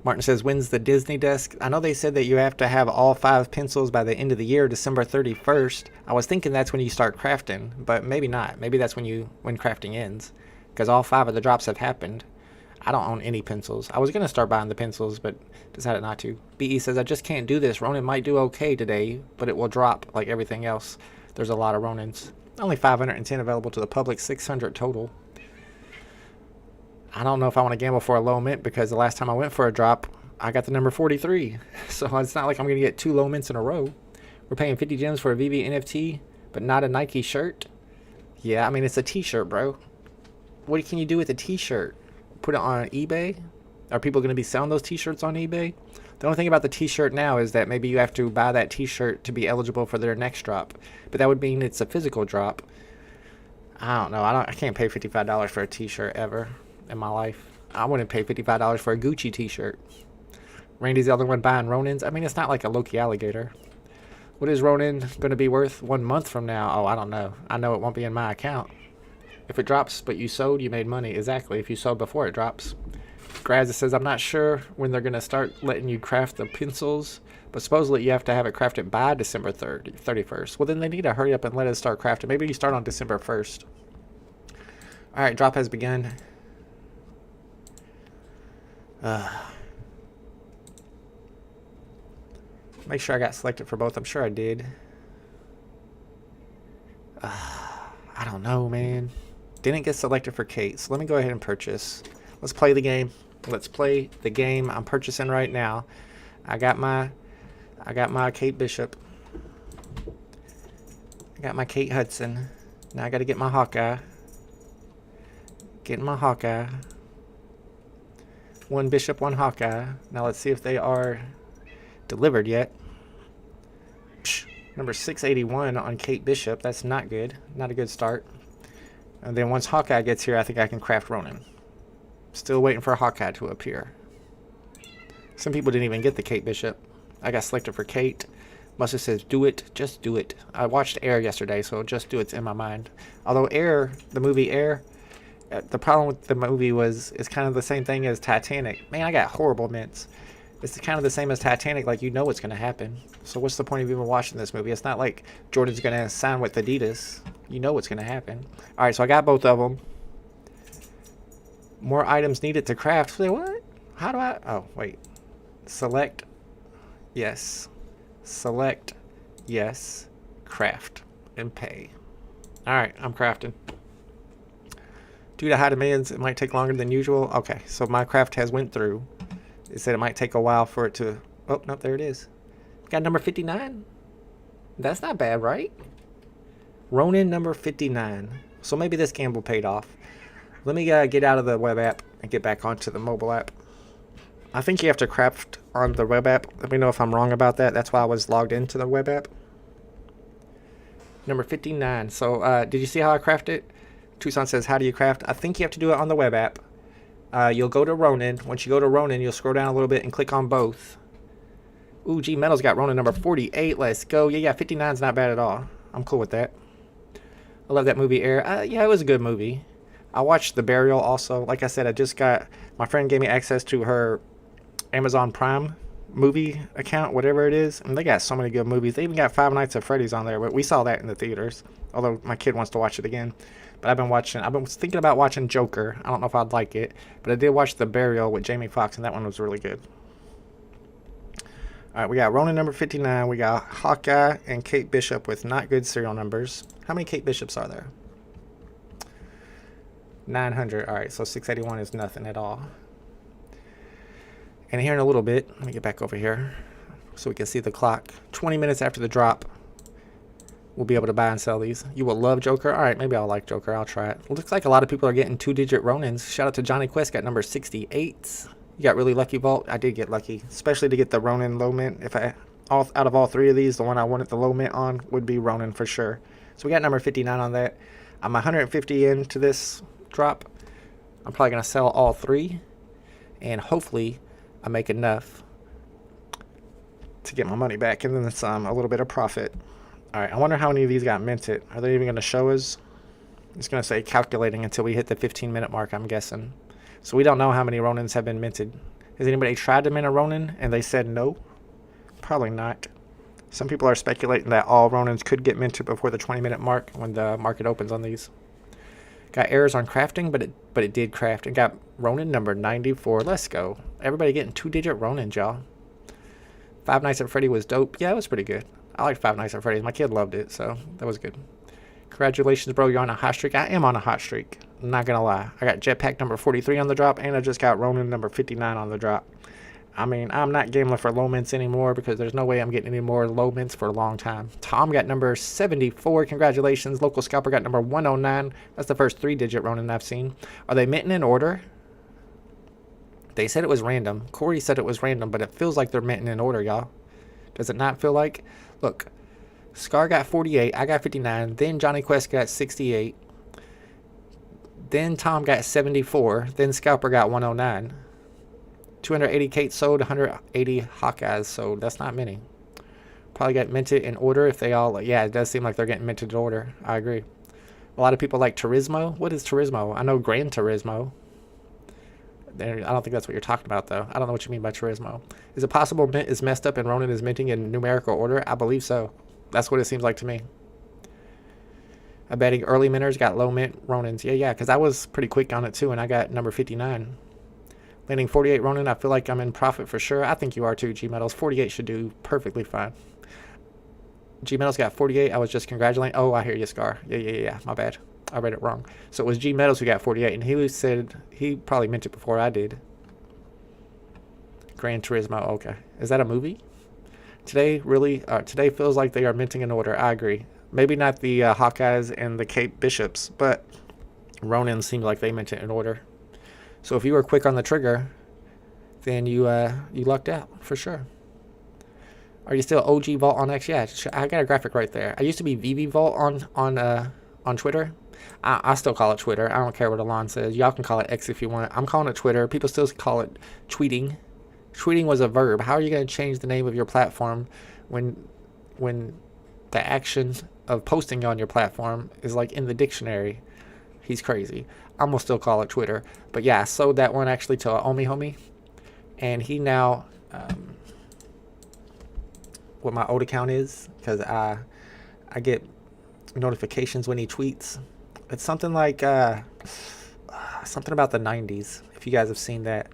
Speaker 2: Martin says, when's the Disney desk? I know they said that you have to have all 5 pencils by the end of the year, December 31st. I was thinking that's when you start crafting, but maybe not. Maybe that's when crafting ends, because all 5 of the drops have happened. I don't own any pencils. I was going to start buying the pencils, but decided not to. BE says, I just can't do this. Ronin might do okay today, but it will drop like everything else. There's a lot of Ronins. Only 510 available to the public, 600 total. I don't know if I want to gamble for a low mint, because the last time I went for a drop, I got the number 43. So it's not like I'm going to get 2 low mints in a row. We're paying 50 gems for a VeVe NFT, but not a Nike shirt. Yeah, I mean, it's a t-shirt, bro. What can you do with a t-shirt? Put it on eBay? Are people going to be selling those t-shirts on eBay? The only thing about the t-shirt now is that maybe you have to buy that t-shirt to be eligible for their next drop. But that would mean it's a physical drop. I don't know. I can't pay $55 for a t-shirt ever in my life. I wouldn't pay $55 for a Gucci t-shirt. Randy's the other one buying Ronins. I mean, it's not like a Loki alligator. What is Ronin going to be worth 1 month from now? Oh, I don't know. I know it won't be in my account. If it drops, but you sold, you made money. Exactly. If you sold before it drops. Grazza says, I'm not sure when they're going to start letting you craft the pencils, but supposedly you have to have it crafted by December 31st. Well, then they need to hurry up and let us start crafting. Maybe you start on December 1st. All right, drop has begun. Make sure I got selected for both. I'm sure I did. I don't know, man. Didn't get selected for Kate, so let me go ahead and purchase. Let's play the game. Let's play the game. I'm purchasing right now. I got my Kate Bishop. I got my Kate Hudson. Now I got to get my Hawkeye. Getting my Hawkeye. 1 Bishop, 1 Hawkeye. Now let's see if they are delivered yet. Psh, number 681 on Kate Bishop. That's not good. Not a good start. And then once Hawkeye gets here, I think I can craft Ronin. Still waiting for Hawkeye to appear. Some people didn't even get the Kate Bishop. I got selected for Kate. Mustard says, do it. Just do it. I watched Air yesterday, so just do it's in my mind. Although Air, the movie Air, the problem with the movie it's kind of the same thing as Titanic. Man, I got horrible mints. It's kind of the same as Titanic, like you know what's going to happen. So what's the point of even watching this movie? It's not like Jordan's going to sign with Adidas. You know what's going to happen. All right, so I got both of them. More items needed to craft. Wait, what? How do I? Oh, wait. Select. Yes. Select. Yes. Craft. And pay. All right, I'm crafting. Due to high demands, it might take longer than usual. Okay, so my craft has went through. It said it might take a while for it to... Oh, no, there it is. Got number 59. That's not bad, right? Ronin number 59. So maybe this gamble paid off. Let me get out of the web app and get back onto the mobile app. I think you have to craft on the web app. Let me know if I'm wrong about that. That's why I was logged into the web app. Number 59. So did you see how I crafted? Tucson says, how do you craft? I think you have to do it on the web app. You'll go to Ronin. Once you go to Ronin, you'll scroll down a little bit and click on both. Ooh, G Metal's got Ronin number 48. Let's go. Yeah, 59's not bad at all. I'm cool with that. I love that movie, Air. Yeah, it was a good movie. I watched The Burial also. Like I said, my friend gave me access to her Amazon Prime movie account, whatever it is. And they got so many good movies. They even got Five Nights at Freddy's on there. But we saw that in the theaters. Although my kid wants to watch it again. But I've been thinking about watching Joker. I don't know if I'd like it. But I did watch The Burial with Jamie Foxx, and that one was really good. Alright, we got Ronin number 59. We got Hawkeye and Kate Bishop with not good serial numbers. How many Kate Bishops are there? 900. Alright, so 681 is nothing at all. And here in a little bit, let me get back over here so we can see the clock. 20 minutes after the drop, we'll be able to buy and sell these. You will love Joker? Alright, maybe I'll like Joker. I'll try it. Looks like a lot of people are getting 2-digit Ronins. Shout out to Johnny Quest, got number 68. You got really lucky, Vault. I did get lucky, especially to get the Ronin low mint. If out of all 3 of these, the one I wanted the low mint on would be Ronin for sure. So we got number 59 on that. I'm 150 into this drop. I'm probably going to sell all 3, and hopefully I make enough to get my money back, and then some, a little bit of profit. All right, I wonder how many of these got minted. Are they even going to show us? It's going to say calculating until we hit the 15-minute mark, I'm guessing. So we don't know how many Ronins have been minted. Has anybody tried to mint a Ronin and they said no? Probably not. Some people are speculating that all Ronins could get minted before the 20-minute mark when the market opens on these. Got errors on crafting, but it did craft. And got Ronin number 94. Let's go. Everybody getting 2-digit Ronins, y'all. Five Nights at Freddy was dope. Yeah, it was pretty good. I liked Five Nights at Freddy's. My kid loved it, so that was good. Congratulations, bro. You're on a hot streak. I am on a hot streak. I'm not going to lie. I got Jetpack number 43 on the drop, and I just got Ronin number 59 on the drop. I mean, I'm not gambling for low mints anymore because there's no way I'm getting any more low mints for a long time. Tom got number 74. Congratulations. Local Scalper got number 109. That's the first 3-digit Ronin I've seen. Are they minting in order? They said it was random. Corey said it was random, but it feels like they're minting in order, y'all. Does it not feel like? Look, Scar got 48. I got 59. Then Johnny Quest got 68. Then Tom got 74. Then Scalper got 109. 280 Kate sold, 180 Hawkeyes sold. That's not many. Probably got minted in order if they all... Yeah, it does seem like they're getting minted in order. I agree. A lot of people like Turismo. What is Turismo? I know Gran Turismo. I don't think that's what you're talking about, though. I don't know what you mean by Turismo. Is it possible mint is messed up and Ronin is minting in numerical order? I believe so. That's what it seems like to me. I'm betting early minters got low mint Ronins. Yeah, because I was pretty quick on it, too, and I got number 59. Landing 48 Ronin, I feel like I'm in profit for sure. I think you are too, G-Metals. 48 should do perfectly fine. G-Metals got 48. I was just congratulating. Oh, I hear you, Scar. Yeah. My bad. I read it wrong. So it was G-Metals who got 48, and he said he probably meant it before I did. Gran Turismo, okay. Is that a movie? Today feels like they are minting in order. I agree. Maybe not the Hawkeyes and the Cape Bishops, but Ronin seemed like they mint it in order. So if you were quick on the trigger, then you lucked out for sure. Are you still OG Vault on X? Yeah, I got a graphic right there. I used to be VeVe Vault on Twitter. I still call it Twitter. I don't care what Alon says. Y'all can call it X if you want. I'm calling it Twitter. People still call it tweeting. Tweeting was a verb. How are you going to change the name of your platform when the action of posting on your platform is like in the dictionary? He's crazy. I'm going to still call it Twitter. But yeah, I sold that one actually to a homie. And he now, what my old account is, because I get notifications when he tweets. It's something like, something about the 90s, if you guys have seen that.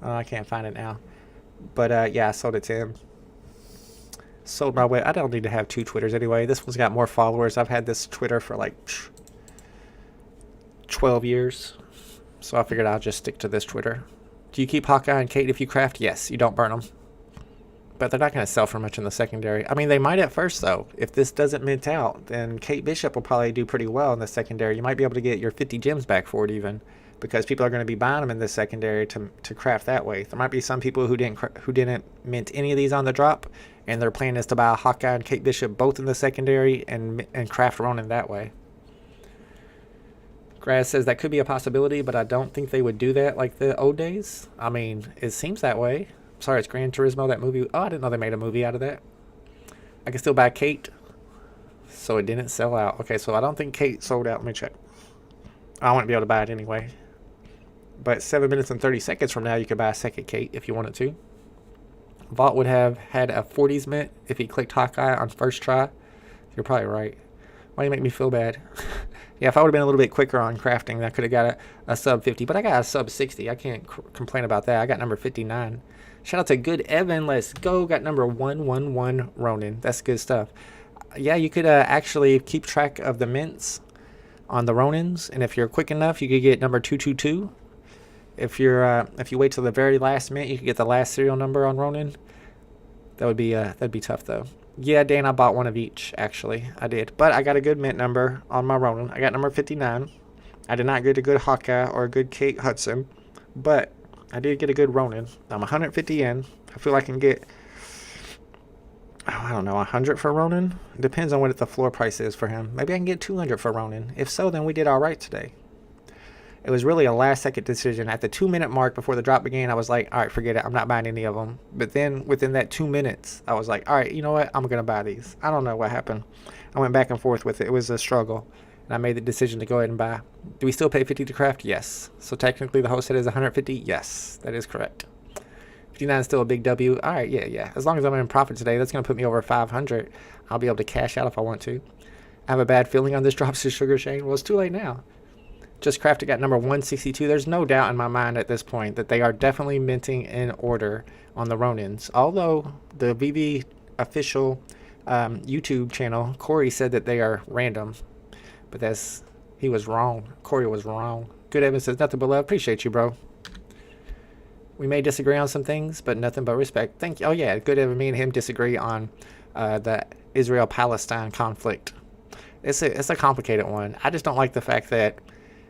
Speaker 2: I can't find it now. But yeah, I sold it to him. Sold my way. I don't need to have two Twitters anyway. This one's got more followers. I've had this Twitter for like 12 years. So I figured I'll just stick to this Twitter. Do you keep Hawkeye and Kate if you craft? Yes, you don't burn them. But they're not going to sell for much in the secondary. I mean, they might at first, though. If this doesn't mint out, then Kate Bishop will probably do pretty well in the secondary. You might be able to get your 50 gems back for it even, because people are going to be buying them in the secondary to craft that way. There might be some people who didn't mint any of these on the drop, and their plan is to buy a Hawkeye and Kate Bishop both in the secondary and craft Ronin that way. Graz says that could be a possibility, but I don't think they would do that like the old days. I mean, it seems that way. Sorry, it's Gran Turismo, that movie. Oh, I didn't know they made a movie out of that. I can still buy Kate. So it didn't sell out. Okay, so I don't think Kate sold out. Let me check. I wouldn't be able to buy it anyway. But 7 minutes and 30 seconds from now, you could buy a second Kate if you wanted to. Vault would have had a 40s mint if he clicked Hawkeye on first try. You're probably right. Why do you make me feel bad? Yeah, if I would have been a little bit quicker on crafting, I could have got a sub 50. But I got a sub 60. I can't complain about that. I got number 59. Shout out to Good Evan. Let's go. Got number 111 Ronin. That's good stuff. Yeah, you could actually keep track of the mints on the Ronins. And if you're quick enough, you could get number 222. If you wait till the very last mint, you could get the last serial number on Ronin. That'd be tough though. Yeah, Dan, I bought one of each, actually. I did. But I got a good mint number on my Ronin. I got number 59. I did not get a good Hawkeye or a good Kate Hudson. But I did get a good Ronin. I'm 150 in. I feel I can get, I don't know, 100 for Ronin? It depends on what the floor price is for him. Maybe I can get 200 for Ronin. If so, then we did all right today. It was really a last second decision. At the 2-minute mark before the drop began, I was like, all right, forget it. I'm not buying any of them. But then within that 2 minutes, I was like, all right, you know what? I'm going to buy these. I don't know what happened. I went back and forth with it. It was a struggle. And I made the decision to go ahead and buy. Do we still pay 50 to craft? Yes. So technically the host set is 150? Yes, that is correct. 59 is still a big W. All right, yeah. As long as I'm in profit today, that's going to put me over 500. I'll be able to cash out if I want to. I have a bad feeling on this drops to Sugar Shane. Well, it's too late now. Just Crafted got number 162. There's no doubt in my mind at this point that they are definitely minting in order on the Ronins. Although the VeVe official YouTube channel, Corey said that they are random. But he was wrong. Corey was wrong. Good Evan says, nothing but love. Appreciate you, bro. We may disagree on some things, but nothing but respect. Thank you. Oh, yeah. Good Evan, me and him disagree on the Israel-Palestine conflict. It's a complicated one. I just don't like the fact that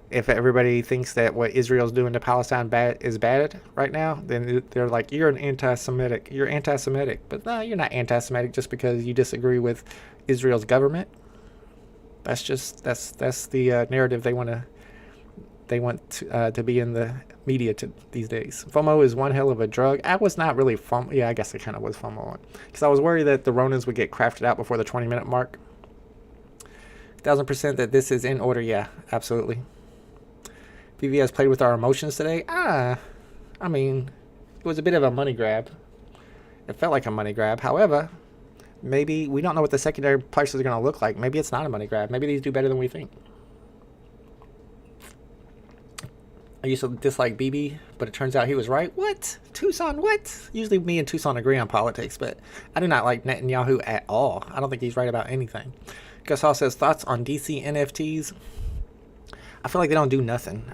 Speaker 2: if everybody thinks that what Israel's doing to Palestine is bad right now, then they're like, you're an anti-Semitic. You're anti-Semitic. But no, you're not anti-Semitic just because you disagree with Israel's government. That's the narrative they want to be in the media these days. FOMO is one hell of a drug. I was not really FOMO. Yeah, I guess I kind of was FOMO because I was worried that the Ronins would get crafted out before the 20-minute mark. 1000% that this is in order. Yeah, absolutely. VeVe has played with our emotions today. I mean, it was a bit of a money grab. It felt like a money grab. However, maybe we don't know what the secondary prices are going to look like. Maybe it's not a money grab. Maybe these do better than we think. I used to dislike BB, but it turns out he was right. What? Tucson, what? Usually me and Tucson agree on politics, but I do not like Netanyahu at all. I don't think he's right about anything. Gus Hall says, thoughts on DC NFTs? I feel like they don't do nothing.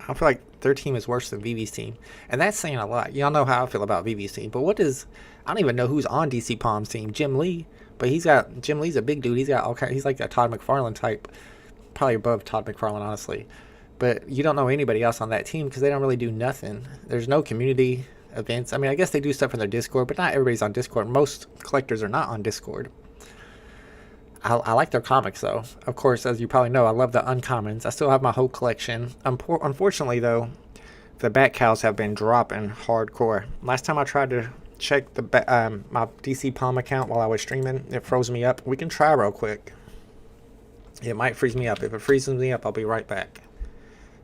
Speaker 2: I feel like their team is worse than VeVe's team. And that's saying a lot. Y'all know how I feel about VeVe's team. But I don't even know who's on DC Palm's team. Jim Lee. But Jim He's a big dude. He's like a Todd McFarlane type. Probably above Todd McFarlane, honestly. But you don't know anybody else on that team because they don't really do nothing. There's no community events. I mean, I guess they do stuff in their Discord, but not everybody's on Discord. Most collectors are not on Discord. I like their comics, though. Of course, as you probably know, I love the uncommons. I still have my whole collection. Unfortunately, though, the bat cows have been dropping hardcore. Last time I tried to check my DC Palm account while I was streaming, it froze me up. We can try real quick. It might freeze me up. If it freezes me up, I'll be right back.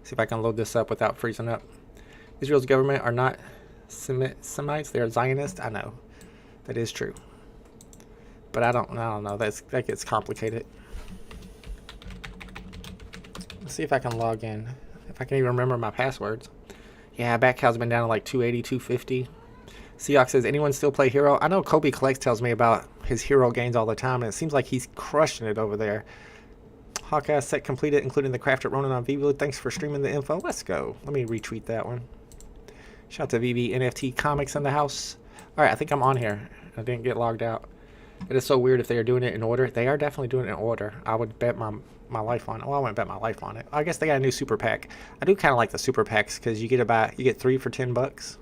Speaker 2: See if I can load this up without freezing up. Israel's government are not Semites. They're Zionists. I know. That is true. But I don't know. That gets complicated. Let's see if I can log in. If I can even remember my passwords. Yeah, Batcow's been down to like 280, 250. Seahawk says, anyone still play Hero? I know Kobe Collects tells me about his Hero gains all the time, and it seems like he's crushing it over there. Hawkeye set completed, including the crafted Ronin on VeVe. Thanks for streaming the info. Let's go. Let me retweet that one. Shout out to VeVe NFT Comics in the house. All right, I think I'm on here. I didn't get logged out. It is so weird if they are doing it in order. They are definitely doing it in order. I would bet my life on it. Well, I wouldn't bet my life on it. I guess they got a new super pack. I do kind of like the super packs because you get 3 for $10.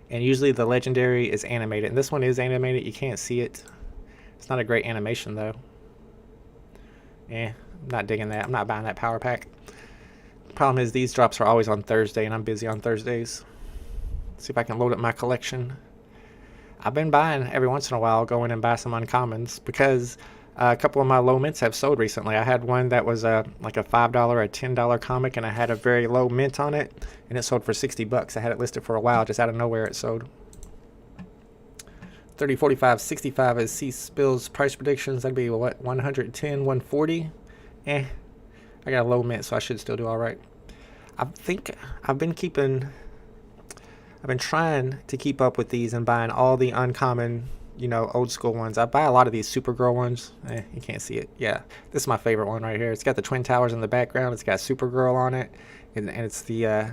Speaker 2: And usually the legendary is animated. And this one is animated. You can't see it. It's not a great animation though. I'm not digging that. I'm not buying that power pack. Problem is these drops are always on Thursday and I'm busy on Thursdays. See if I can load up my collection. I've been buying every once in a while, go in and buy some uncommons because a couple of my low mints have sold recently. I had one that was like a $5 or $10 comic, and I had a very low mint on it, and it sold for $60. I had it listed for a while, just out of nowhere it sold. 30, 45, 65 is C-Spill's price predictions. That'd be what, 110, 140? I got a low mint, so I should still do all right. I think I've been trying to keep up with these and buying all the uncommon, old school ones. I buy a lot of these Supergirl ones. You can't see it. Yeah, this is my favorite one right here. It's got the Twin Towers in the background. It's got Supergirl on it, and it's the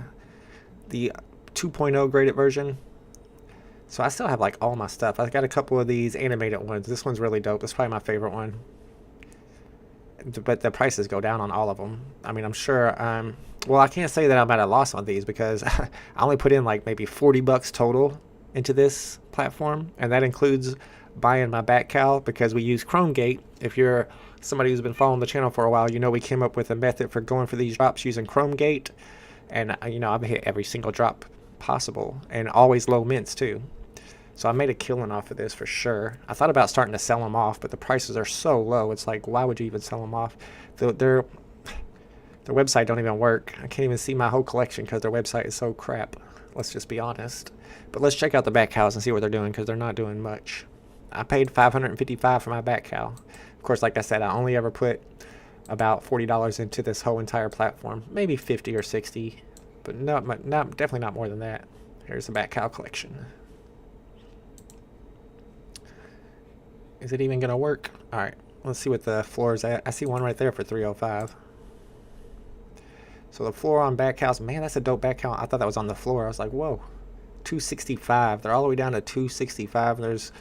Speaker 2: 2.0 graded version. So I still have like all my stuff. I've got a couple of these animated ones. This one's really dope. It's probably my favorite one. But the prices go down on all of them. I mean, I'm sure. Well, I can't say that I'm at a loss on these because I only put in like maybe $40 total into this platform, and that includes buying my Batcal because we use ChromeGate. If you're somebody who's been following the channel for a while, you know we came up with a method for going for these drops using Chrome Gate. And, you know, I've hit every single drop possible. And always low mints, too. So I made a killing off of this for sure. I thought about starting to sell them off, but the prices are so low. It's like, why would you even sell them off? Their website don't even work. I can't even see my whole collection because their website is so crap. Let's just be honest. But let's check out the back cows and see what they're doing, because they're not doing much. I paid $555 for my back cow. Of course, like I said, I only ever put about $40 into this whole entire platform. Maybe 50 or 60, but definitely not more than that. Here's the back cow collection. Is it even going to work? All right, let's see what the floor is at. I see one right there for 305. So the floor on back cows, man, that's a dope back cow. I thought that was on the floor. I was like, whoa, 265. They're all the way down to 265. There's,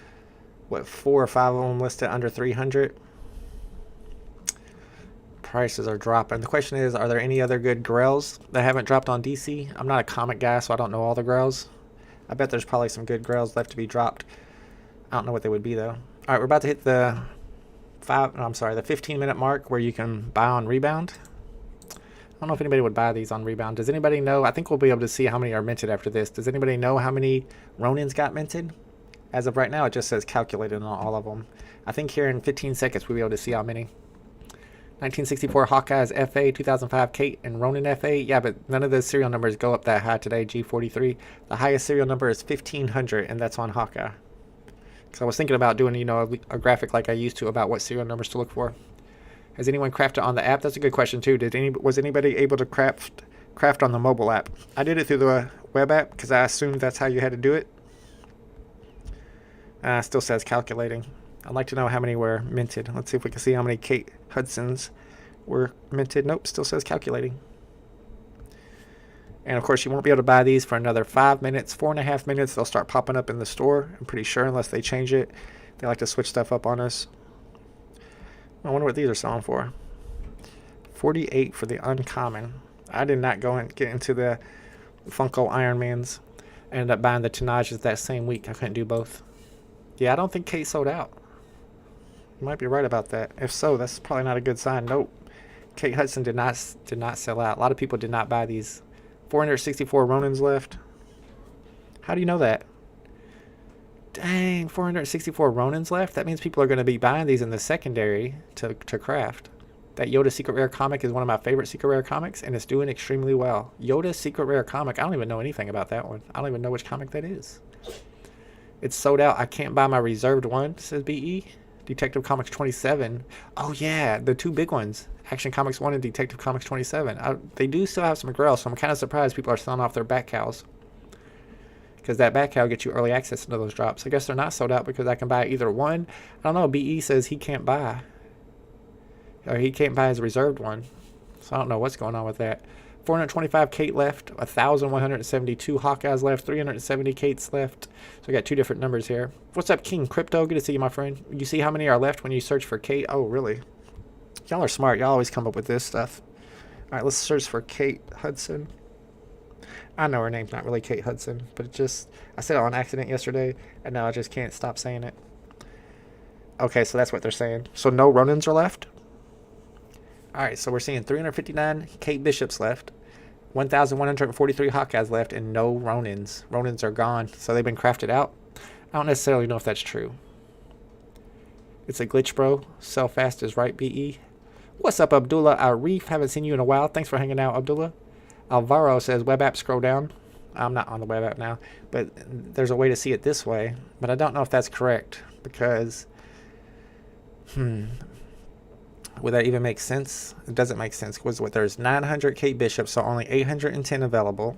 Speaker 2: what, 4 or 5 of them listed under 300. Prices are dropping. The question is, are there any other good grails that haven't dropped on DC? I'm not a comic guy, so I don't know all the grails. I bet there's probably some good grails left to be dropped. I don't know what they would be, though. All right, we're about to hit the 15-minute mark where you can buy on Rebound. I don't know if anybody would buy these on Rebound. Does anybody know? I think we'll be able to see how many are minted after this. Does anybody know how many Ronins got minted? As of right now, it just says calculated on all of them. I think here in 15 seconds we'll be able to see how many. 1964 Hawkeye's FA, 2005 Kate and Ronin FA. Yeah, but none of those serial numbers go up that high today, G43. The highest serial number is 1500, and that's on Hawkeye. Because I was thinking about doing, you know, a graphic like I used to about what serial numbers to look for. Has anyone crafted on the app? That's a good question too. Was anybody able to craft on the mobile app? I did it through the web app because I assumed that's how you had to do it. Still says calculating. I'd like to know how many were minted. Let's see if we can see how many Kate Hudsons were minted. Nope, still says calculating. And of course, you won't be able to buy these for another 5 minutes, 4.5 minutes. They'll start popping up in the store, I'm pretty sure, unless they change it. They like to switch stuff up on us. I wonder what these are selling for. 48 for the uncommon. I did not go and get into the Funko Ironmans. I ended up buying the Tenages that same week. I couldn't do both. Yeah, I don't think Kate sold out. You might be right about that. If so, that's probably not a good sign. Nope. Kate Hudson did not sell out. A lot of people did not buy these. 464 Ronins left. How do you know that? Dang, 464 Ronins left? That means people are going to be buying these in the secondary to craft. That Yoda Secret Rare comic is one of my favorite Secret Rare comics, and it's doing extremely well. Yoda Secret Rare comic, I don't even know anything about that one. I don't even know which comic that is. It's sold out. I can't buy my reserved one, says BE. Detective Comics 27. Oh yeah, the two big ones. Action Comics 1 and Detective Comics 27. They do still have some grails, so I'm kind of surprised people are selling off their back cows. Because that back cow gets you early access into those drops. I guess they're not sold out because I can buy either one. I don't know, BE says he can't buy. Or he can't buy his reserved one. So I don't know what's going on with that. 425 Kate left. 1,172 Hawkeyes left. 370 Kates left. So we got two different numbers here. What's up, King Crypto? Good to see you, my friend. You see how many are left when you search for Kate? Oh, really? Y'all are smart. Y'all always come up with this stuff. All right, let's search for Kate Hudson. I know her name's not really Kate Hudson, but it just, I said it on accident yesterday, and now I just can't stop saying it. Okay, so that's what they're saying. So no Ronins are left? All right, so we're seeing 359 Kate Bishops left, 1,143 Hawkeyes left, and no Ronins. Ronins are gone, so they've been crafted out. I don't necessarily know if that's true. It's a glitch, bro. Sell fast is right, BE. What's up, Abdullah Arif? Haven't seen you in a while. Thanks for hanging out, Abdullah. Alvaro says, web app, scroll down. I'm not on the web app now, but there's a way to see it this way. But I don't know if that's correct because, would that even make sense? It doesn't make sense because there's 900 Kate Bishops, so only 810 available,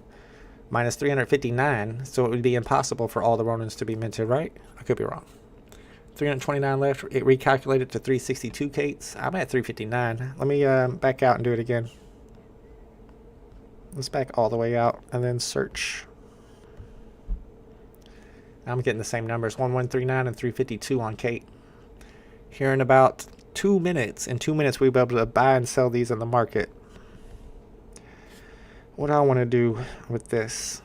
Speaker 2: minus 359, so it would be impossible for all the Ronins to be minted, right? I could be wrong. 329 left. It recalculated to 362 Kates. I'm at 359. Let me back out and do it again. Let's back all the way out and then search. I'm getting the same numbers, 1139 and 352 on Kate. Here in about 2 minutes. In 2 minutes, we'll be able to buy and sell these in the market. What do I want to do with this?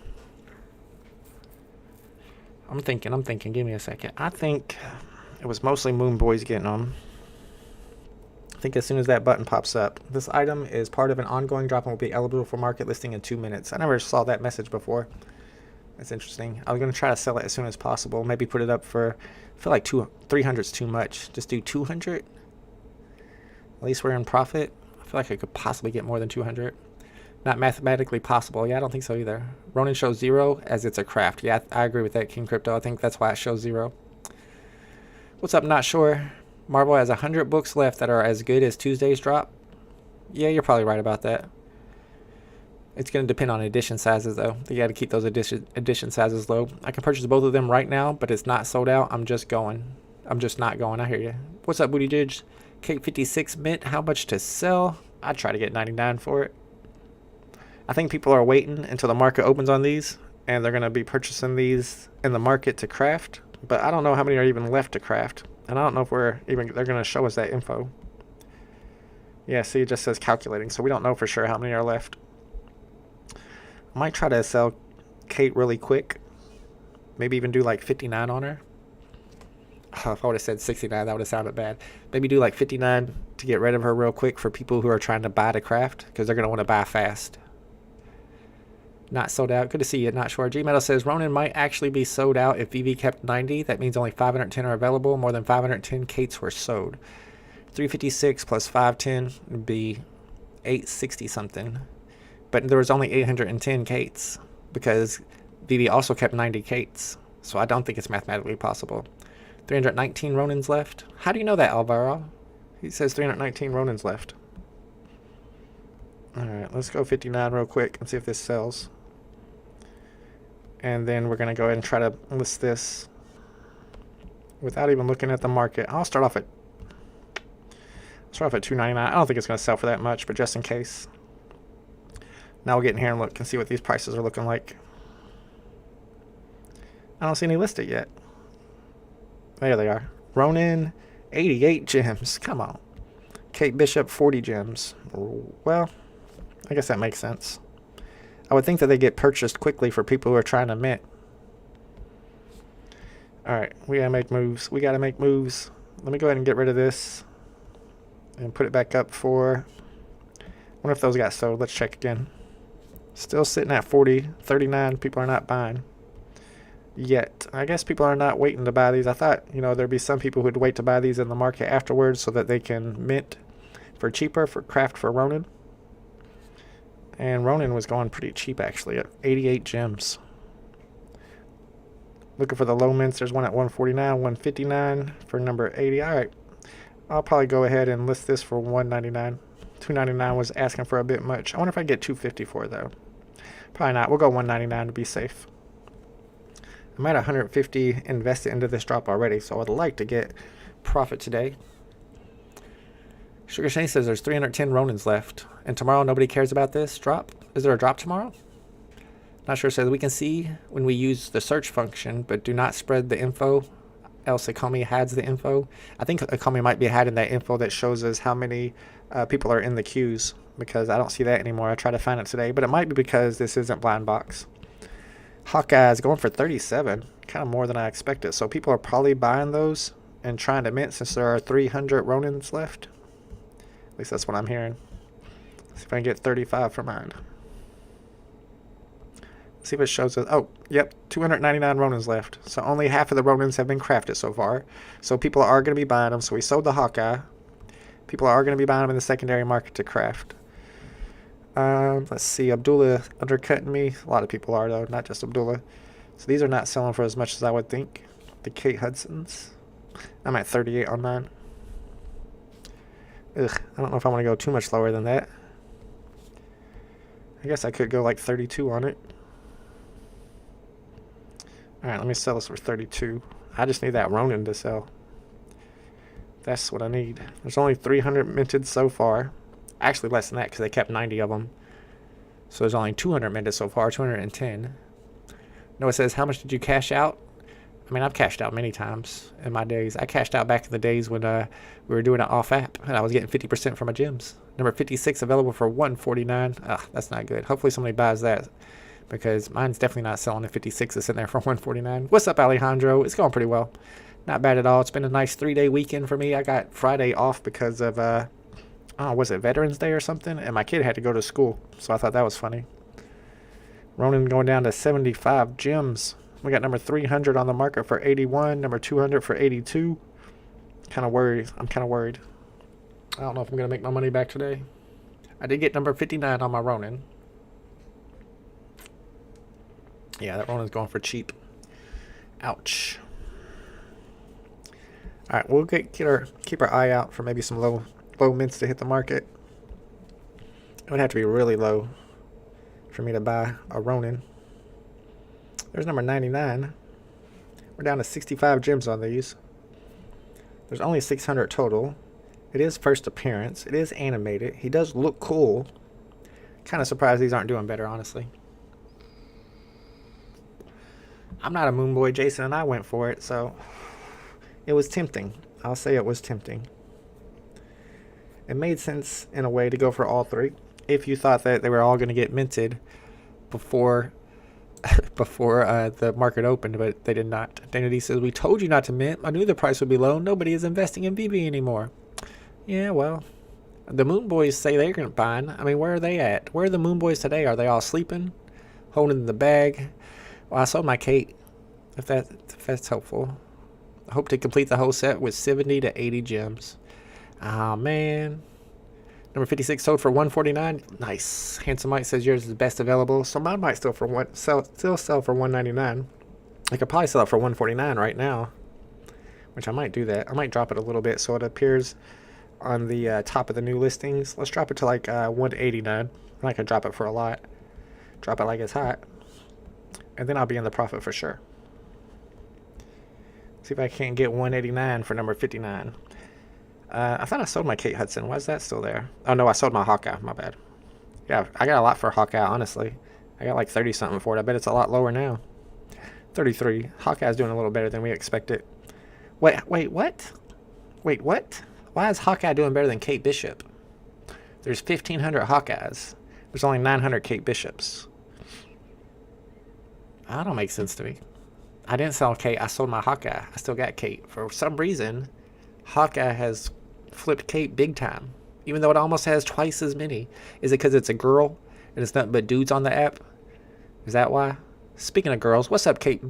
Speaker 2: I'm thinking. Give me a second. I think it was mostly Moon Boys getting them. I think as soon as that button pops up. This item is part of an ongoing drop and will be eligible for market listing in 2 minutes. I never saw that message before. That's interesting. I was going to try to sell it as soon as possible. Maybe put it up for, I feel like 300 is too much. Just do 200. At least we're in profit. I feel like I could possibly get more than 200. Not mathematically possible. Yeah, I don't think so either. Ronin shows 0 as it's a craft. Yeah, I agree with that, King Crypto. I think that's why it shows 0. What's up? Not sure. Marvel has 100 books left that are as good as Tuesday's drop. Yeah, you're probably right about that. It's going to depend on edition sizes, though. You got to keep those edition sizes low. I can purchase both of them right now, but it's not sold out. I'm just not going. I hear you. What's up, Booty Jidge? Cake 56 mint. How much to sell? I'd try to get 99 for it. I think people are waiting until the market opens on these, and they're going to be purchasing these in the market to craft. But I don't know how many are even left to craft. And I don't know if they're going to show us that info. Yeah, see, it just says calculating, so we don't know for sure how many are left. I might try to sell Kate really quick. Maybe even do like 59 on her. Oh, if I would have said 69, that would have sounded bad. Maybe do like 59 to get rid of her real quick for people who are trying to buy to craft, because they're going to want to buy fast. Not sold out. Good to see you. Not sure. G-Metal says Ronin might actually be sold out if VeVe kept 90. That means only 510 are available. More than 510 Kates were sold. 356 plus 510 would be 860 something. But there was only 810 Kates because VeVe also kept 90 Kates. So I don't think it's mathematically possible. 319 Ronins left. How do you know that, Alvaro? He says 319 Ronins left. Alright, let's go 59 real quick and see if this sells. And then we're going to go ahead and try to list this without even looking at the market. I'll start off at $2.99. I don't think it's going to sell for that much, but just in case. Now we'll get in here and look and see what these prices are looking like. I don't see any listed yet. There they are. Ronin, 88 gems. Come on. Kate Bishop, 40 gems. Well, I guess that makes sense. I would think that they get purchased quickly for people who are trying to mint. Alright, we gotta make moves. Let me go ahead and get rid of this and put it back up for... I wonder if those got sold. Let's check again. Still sitting at 40, 39. People are not buying yet. I guess people are not waiting to buy these. I thought, there'd be some people who'd wait to buy these in the market afterwards so that they can mint for cheaper for craft for Ronin. And Ronin was going pretty cheap, actually, at 88 gems. Looking for the low mints. There's one at 149, 159 for number 80. All right. I'll probably go ahead and list this for 199. 299 was asking for a bit much. I wonder if I get 250 for it, though. Probably not. We'll go 199 to be safe. I'm at 150 invested into this drop already, so I'd like to get profit today. Sugar Shane says there's 310 Ronins left. And tomorrow nobody cares about this drop? Is there a drop tomorrow? Not sure. Says we can see when we use the search function, but do not spread the info. Else Akomi hides the info. I think Akomi might be hiding that info that shows us how many people are in the queues, because I don't see that anymore. I tried to find it today, but it might be because this isn't blind box. Hawkeye is going for 37, kind of more than I expected. So people are probably buying those and trying to mint since there are 300 Ronins left. At least that's what I'm hearing. Let's see if I can get 35 for mine. Let's see if it shows us. Oh, yep, 299 Ronins left. So only half of the Ronins have been crafted so far. So people are going to be buying them. So we sold the Hawkeye. People are going to be buying them in the secondary market to craft. Let's see, Abdullah undercutting me. A lot of people are, though, not just Abdullah. So these are not selling for as much as I would think. The Kate Hudsons. I'm at 38 on mine. Ugh, I don't know if I want to go too much lower than that. I guess I could go like 32 on it. Alright, let me sell this for 32. I just need that Ronin to sell. That's what I need. There's only 300 minted so far. Actually less than that because they kept 90 of them. So there's only 200 minted so far, 210. Noah says, how much did you cash out? I mean, I've cashed out many times in my days. I cashed out back in the days when we were doing it off app and I was getting 50% from my gems. Number 56 available for 149. Ugh, that's not good. Hopefully somebody buys that because mine's definitely not selling at 56. It's in there for 149. What's up, Alejandro? It's going pretty well. Not bad at all. It's been a nice 3-day weekend for me. I got Friday off because of oh, was it Veterans Day or something? And my kid had to go to school, so I thought that was funny. Ronin going down to 75 gems. We got number 300 on the market for 81, number 200 for 82. Kind of worried. I'm kind of worried. I don't know if I'm going to make my money back today. I did get number 59 on my Ronin. Yeah, that Ronin's going for cheap. Ouch. Alright, we'll keep our eye out for maybe some low mints to hit the market. It would have to be really low for me to buy a Ronin. There's number 99. We're down to 65 gems on these. There's only 600 total. It is first appearance. It is animated. He does look cool. Kind of surprised these aren't doing better, honestly. I'm not a moon boy. Jason and I went for it, so it was tempting. I'll say it was tempting. It made sense in a way to go for all three if you thought that they were all going to get minted before the market opened, but they did not. Danity says, we told you not to mint. I knew the price would be low. Nobody is investing in VeVe anymore. Yeah, well, the moon boys say they're going to find. I mean, where are they at? Where are the moon boys today? Are they all sleeping? Holding the bag? Well, I sold my Kate, if that's helpful. I hope to complete the whole set with 70 to 80 gems. Ah, man. Number 56 sold for 149. Nice. Handsome Mike says yours is the best available. So mine might still sell for 199. I could probably sell it for 149 right now, which I might do that. I might drop it a little bit so it appears on the top of the new listings. Let's drop it to like 189. I could drop it for a lot. Drop it like it's hot. And then I'll be in the profit for sure. See if I can't get 189 for number 59. I thought I sold my Kate Hudson. Why is that still there? Oh, no, I sold my Hawkeye. My bad. Yeah, I got a lot for Hawkeye, honestly. I got like 30-something for it. I bet it's a lot lower now. 33. Hawkeye's doing a little better than we expected. Wait, what? Wait, what? Why is Hawkeye doing better than Kate Bishop? There's 1,500 Hawkeyes. There's only 900 Kate Bishops. That don't make sense to me. I didn't sell Kate. I sold my Hawkeye. I still got Kate. For some reason, Hawkeye has flipped Kate big time, even though it almost has twice as many. Is it because it's a girl and it's nothing but dudes on the app? Is that why? Speaking of girls, what's up, Kate?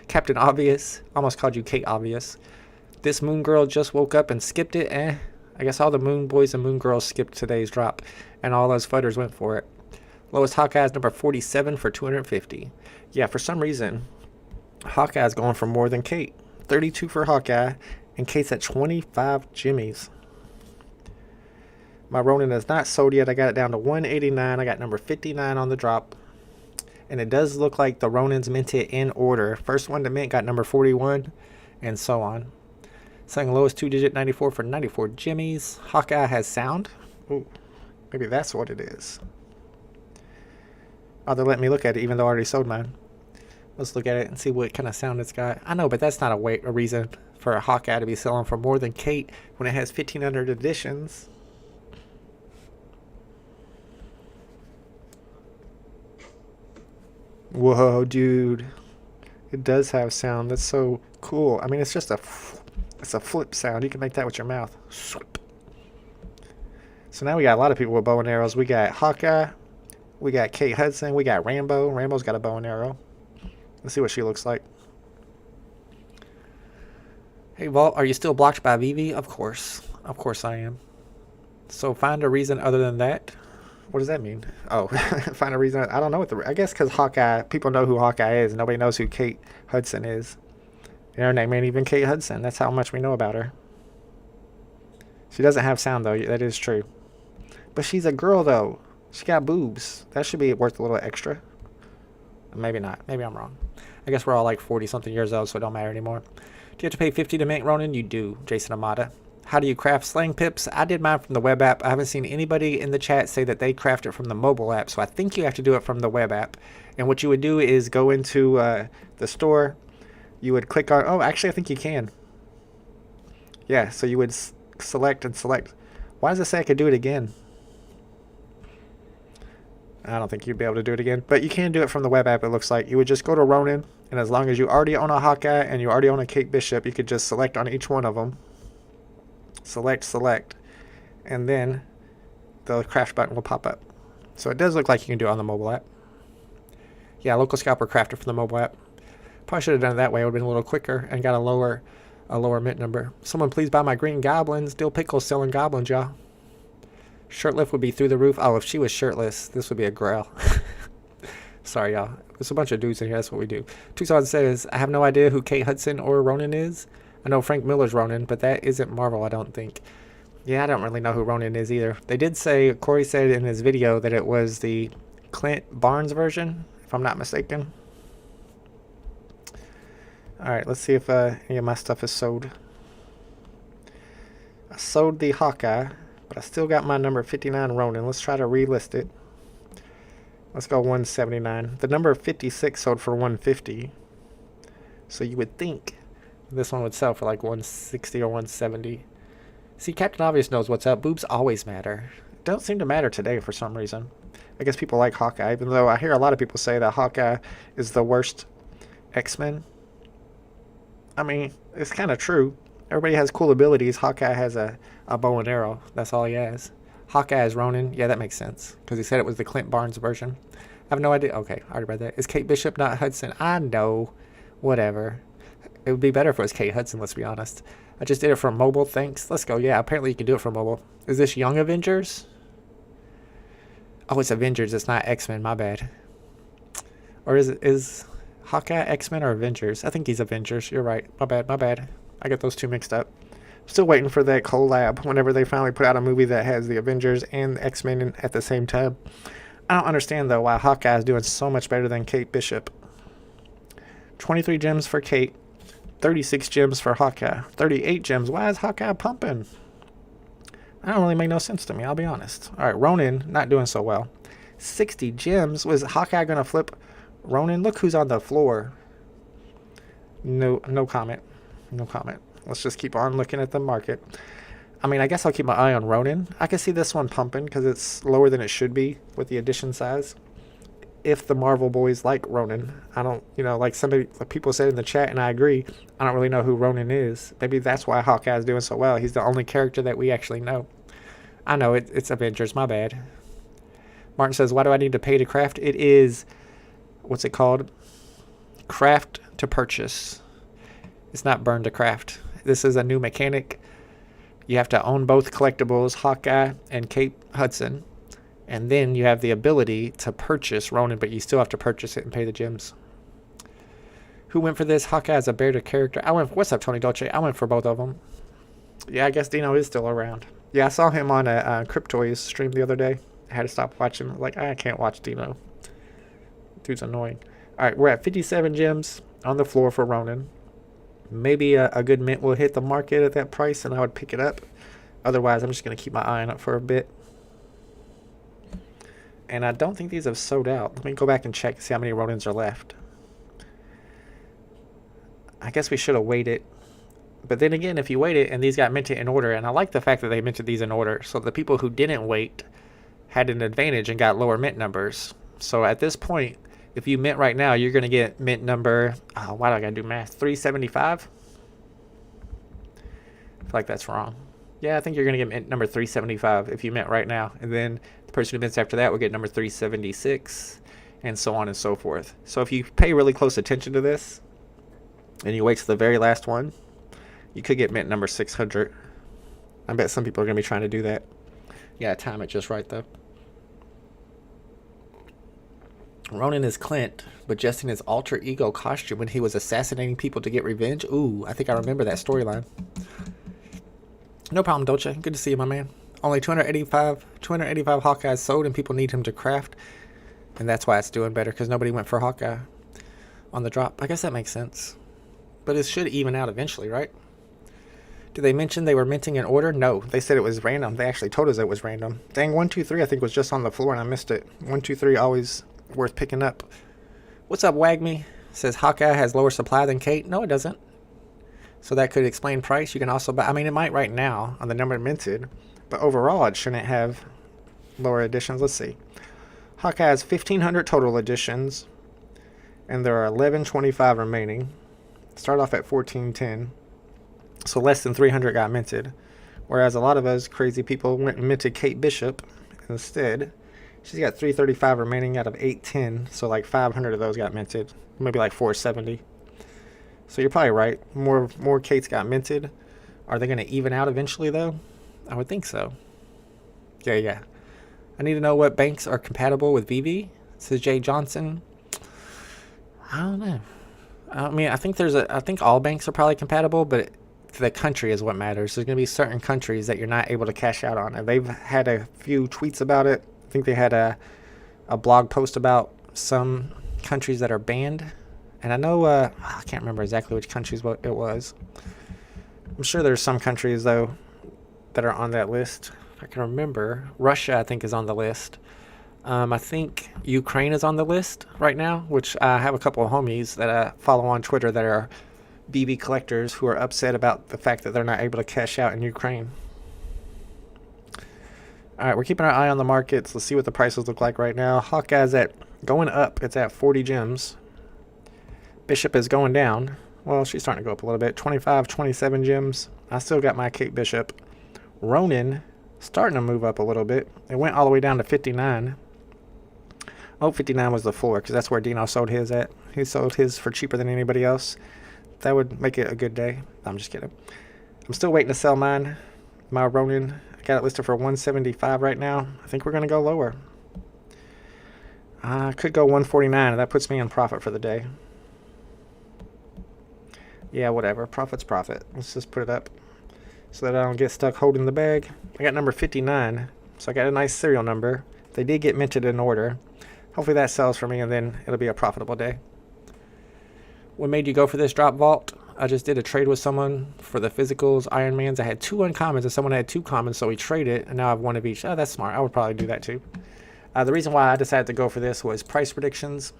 Speaker 2: Captain Obvious. Almost called you Kate Obvious. This moon girl just woke up and skipped it. I guess all the moon boys and moon girls skipped today's drop, and all those fudders went for it. Lowest Hawkeye is number 47 for 250. Yeah, for some reason, Hawkeye's going for more than Kate. 32 for Hawkeye, and Kate's at 25 jimmies. My Ronin is not sold yet. I got it down to 189. I got number 59 on the drop. And it does look like the Ronin's minted in order. First one to mint got number 41, and so on. Second lowest two-digit 94 for 94 jimmies. Hawkeye has sound. Ooh, maybe that's what it is. Oh, they're letting me look at it even though I already sold mine. Let's look at it and see what kind of sound it's got. I know, but that's not a reason for a Hawkeye to be selling for more than Kate when it has 1,500 editions. Whoa, dude. It does have sound. That's so cool. I mean, it's just it's a flip sound. You can make that with your mouth. So now we got a lot of people with bow and arrows. We got Hawkeye. We got Kate Hudson. We got Rambo. Rambo's got a bow and arrow. Let's see what she looks like. Hey, Vault, are you still blocked by VeVe? Of course. Of course I am. So find a reason other than that. What does that mean? Oh, find a reason. I don't know what I guess because Hawkeye, people know who Hawkeye is. Nobody knows who Kate Hudson is. And her name ain't even Kate Hudson. That's how much we know about her. She doesn't have sound, though. That is true. But she's a girl, though. She got boobs. That should be worth a little extra. Maybe not. Maybe I'm wrong. I guess we're all like 40-something years old, so it don't matter anymore. Do you have to pay 50 to mint Ronin? You do, Jason Amata. How do you craft slang pips? I did mine from the web app. I haven't seen anybody in the chat say that they craft it from the mobile app, so I think you have to do it from the web app. And what you would do is go into the store. You would click on... Oh, actually, I think you can. Yeah, so you would select and select. Why does it say I could do it again? I don't think you'd be able to do it again. But you can do it from the web app, it looks like. You would just go to Ronin, and as long as you already own a Hawkeye and you already own a Kate Bishop, you could just select on each one of them. Select. and then the craft button will pop up. So it does look like you can do it on the mobile app. Yeah, local scalper crafter for the mobile app. Probably should have done it that way. It would have been a little quicker and got a lower mint number. Someone please buy my green goblins. Dill Pickle's selling goblins, y'all. Shirtlift would be through the roof. Oh, if she was shirtless, this would be a growl. Sorry, y'all. There's a bunch of dudes in here. That's what we do. Tucson says, I have no idea who Kate Hudson or Ronin is. I know Frank Miller's Ronin, but that isn't Marvel, I don't think. Yeah, I don't really know who Ronin is either. They did say, Corey said in his video that it was the Clint Barnes version, if I'm not mistaken. Alright, let's see if any of my stuff is sold. I sold the Hawkeye, but I still got my number 59 Ronin. Let's try to relist it. Let's go 179. The number 56 sold for 150. So you would think this one would sell for like 160 or 170. See, Captain Obvious knows what's up. Boobs always matter. Don't seem to matter today for some reason. I guess people like Hawkeye, even though I hear a lot of people say that Hawkeye is the worst X-Men. I mean, it's kind of true. Everybody has cool abilities. Hawkeye has a bow and arrow. That's all he has. Hawkeye is Ronin. Yeah, that makes sense. Because he said it was the Clint Barnes version. I have no idea. Okay, I already read that. Is Kate Bishop not Hudson? I know. Whatever. It would be better if it was Kate Hudson, let's be honest. I just did it from mobile. Thanks. Let's go. Yeah, apparently you can do it from mobile. Is this Young Avengers? Oh, it's Avengers. It's not X-Men. My bad. Or is Hawkeye X-Men or Avengers? I think he's Avengers. You're right. My bad. My bad. I get those two mixed up. Still waiting for that collab whenever they finally put out a movie that has the Avengers and the X-Men at the same time. I don't understand, though, why Hawkeye is doing so much better than Kate Bishop. 23 gems for Kate. 36 gems for Hawkeye. 38 gems. Why is Hawkeye pumping? That don't really make no sense to me, I'll be honest. Alright, Ronin, not doing so well. 60 gems. Was Hawkeye going to flip Ronin? Look who's on the floor. No comment. No comment. Let's just keep on looking at the market. I mean, I guess I'll keep my eye on Ronin. I can see this one pumping because it's lower than it should be with the edition size. If the Marvel boys like Ronin. I don't, like people said in the chat, and I agree, I don't really know who Ronin is. Maybe that's why Hawkeye is doing so well. He's the only character that we actually know. I know, it's Avengers, my bad. Martin says, why do I need to pay to craft? It is, what's it called? Craft to purchase. It's not burn to craft. This is a new mechanic. You have to own both collectibles, Hawkeye and Kate Hudson. And then you have the ability to purchase Ronin, but you still have to purchase it and pay the gems. Who went for this? Hawkeye is a better character. What's up, Tony Dolce? I went for both of them. Yeah, I guess Dino is still around. Yeah, I saw him on a Cryptoys stream the other day. I had to stop watching. Like, I can't watch Dino. Dude's annoying. Alright, we're at 57 gems on the floor for Ronin. Maybe a good mint will hit the market at that price and I would pick it up. Otherwise, I'm just going to keep my eye on it for a bit. And I don't think these have sold out. Let me go back and check and see how many Ronins are left. I guess we should have waited. But then again, if you waited and these got minted in order, and I like the fact that they minted these in order, so the people who didn't wait had an advantage and got lower mint numbers. So at this point, if you mint right now, you're going to get mint number, why do I got to do math? 375? I feel like that's wrong. Yeah, I think you're going to get mint number 375 if you mint right now. And then the person who mints after that will get number 376, and so on and so forth. So if you pay really close attention to this, and you wait to the very last one, you could get mint number 600. I bet some people are going to be trying to do that. You got to time it just right, though. Ronin is Clint, but just in his alter ego costume when he was assassinating people to get revenge. Ooh, I think I remember that storyline. No problem, Dolce. Good to see you, my man. Only 285 Hawkeyes sold, and people need him to craft. And that's why it's doing better, because nobody went for Hawkeye on the drop. I guess that makes sense. But it should even out eventually, right? Did they mention they were minting in order? No, they said it was random. They actually told us it was random. Dang, 123 I think was just on the floor and I missed it. 123 always worth picking up. What's up, Wagme? Says Hawkeye has lower supply than Kate. No, it doesn't. So that could explain price. You can also buy, I mean, it might right now on the number minted, but overall it shouldn't have lower editions. Let's see. Hawkeye has 1,500 total editions, and there are 1125 remaining. Start off at 1410. So less than 300 got minted, Whereas a lot of us crazy people went and minted Kate Bishop instead. She's got 335 remaining out of 810, so like 500 of those got minted, maybe like 470. So you're probably right. More Kates got minted. Are they going to even out eventually though? I would think so. Yeah. I need to know what banks are compatible with VeVe. Says Jay Johnson. I don't know. I mean, I think all banks are probably compatible, but the country is what matters. There's going to be certain countries that you're not able to cash out on, and they've had a few tweets about it. I think they had a blog post about some countries that are banned, and I know I can't remember exactly which countries it was. I'm sure there's some countries though that are on that list. I can remember Russia, I think, is on the list. I think Ukraine is on the list right now, which I have a couple of homies that I follow on Twitter that are VeVe collectors who are upset about the fact that they're not able to cash out in Ukraine. All right, we're keeping our eye on the markets. Let's see what the prices look like right now. Hawkeye's going up. It's at 40 gems. Bishop is going down. Well, she's starting to go up a little bit. 25, 27 gems. I still got my Kate Bishop. Ronin starting to move up a little bit. It went all the way down to 59. Oh, 59 was the floor because that's where Dino sold his at. He sold his for cheaper than anybody else. That would make it a good day. I'm just kidding. I'm still waiting to sell mine. My Ronin. I got it listed for 175 right now. I think we're going to go lower. I could go 149, and that puts me in profit for the day. Yeah, whatever. Profit's profit. Let's just put it up so that I don't get stuck holding the bag. I got number 59, so I got a nice serial number. They did get minted in order. Hopefully that sells for me, and then it'll be a profitable day. What made you go for this drop vault? I just did a trade with someone for the physicals, Ironmans. I had 2 uncommons, and someone had 2 commons, so we traded, and now I have 1 of each. Oh, that's smart. I would probably do that too. The reason why I decided to go for this was price predictions.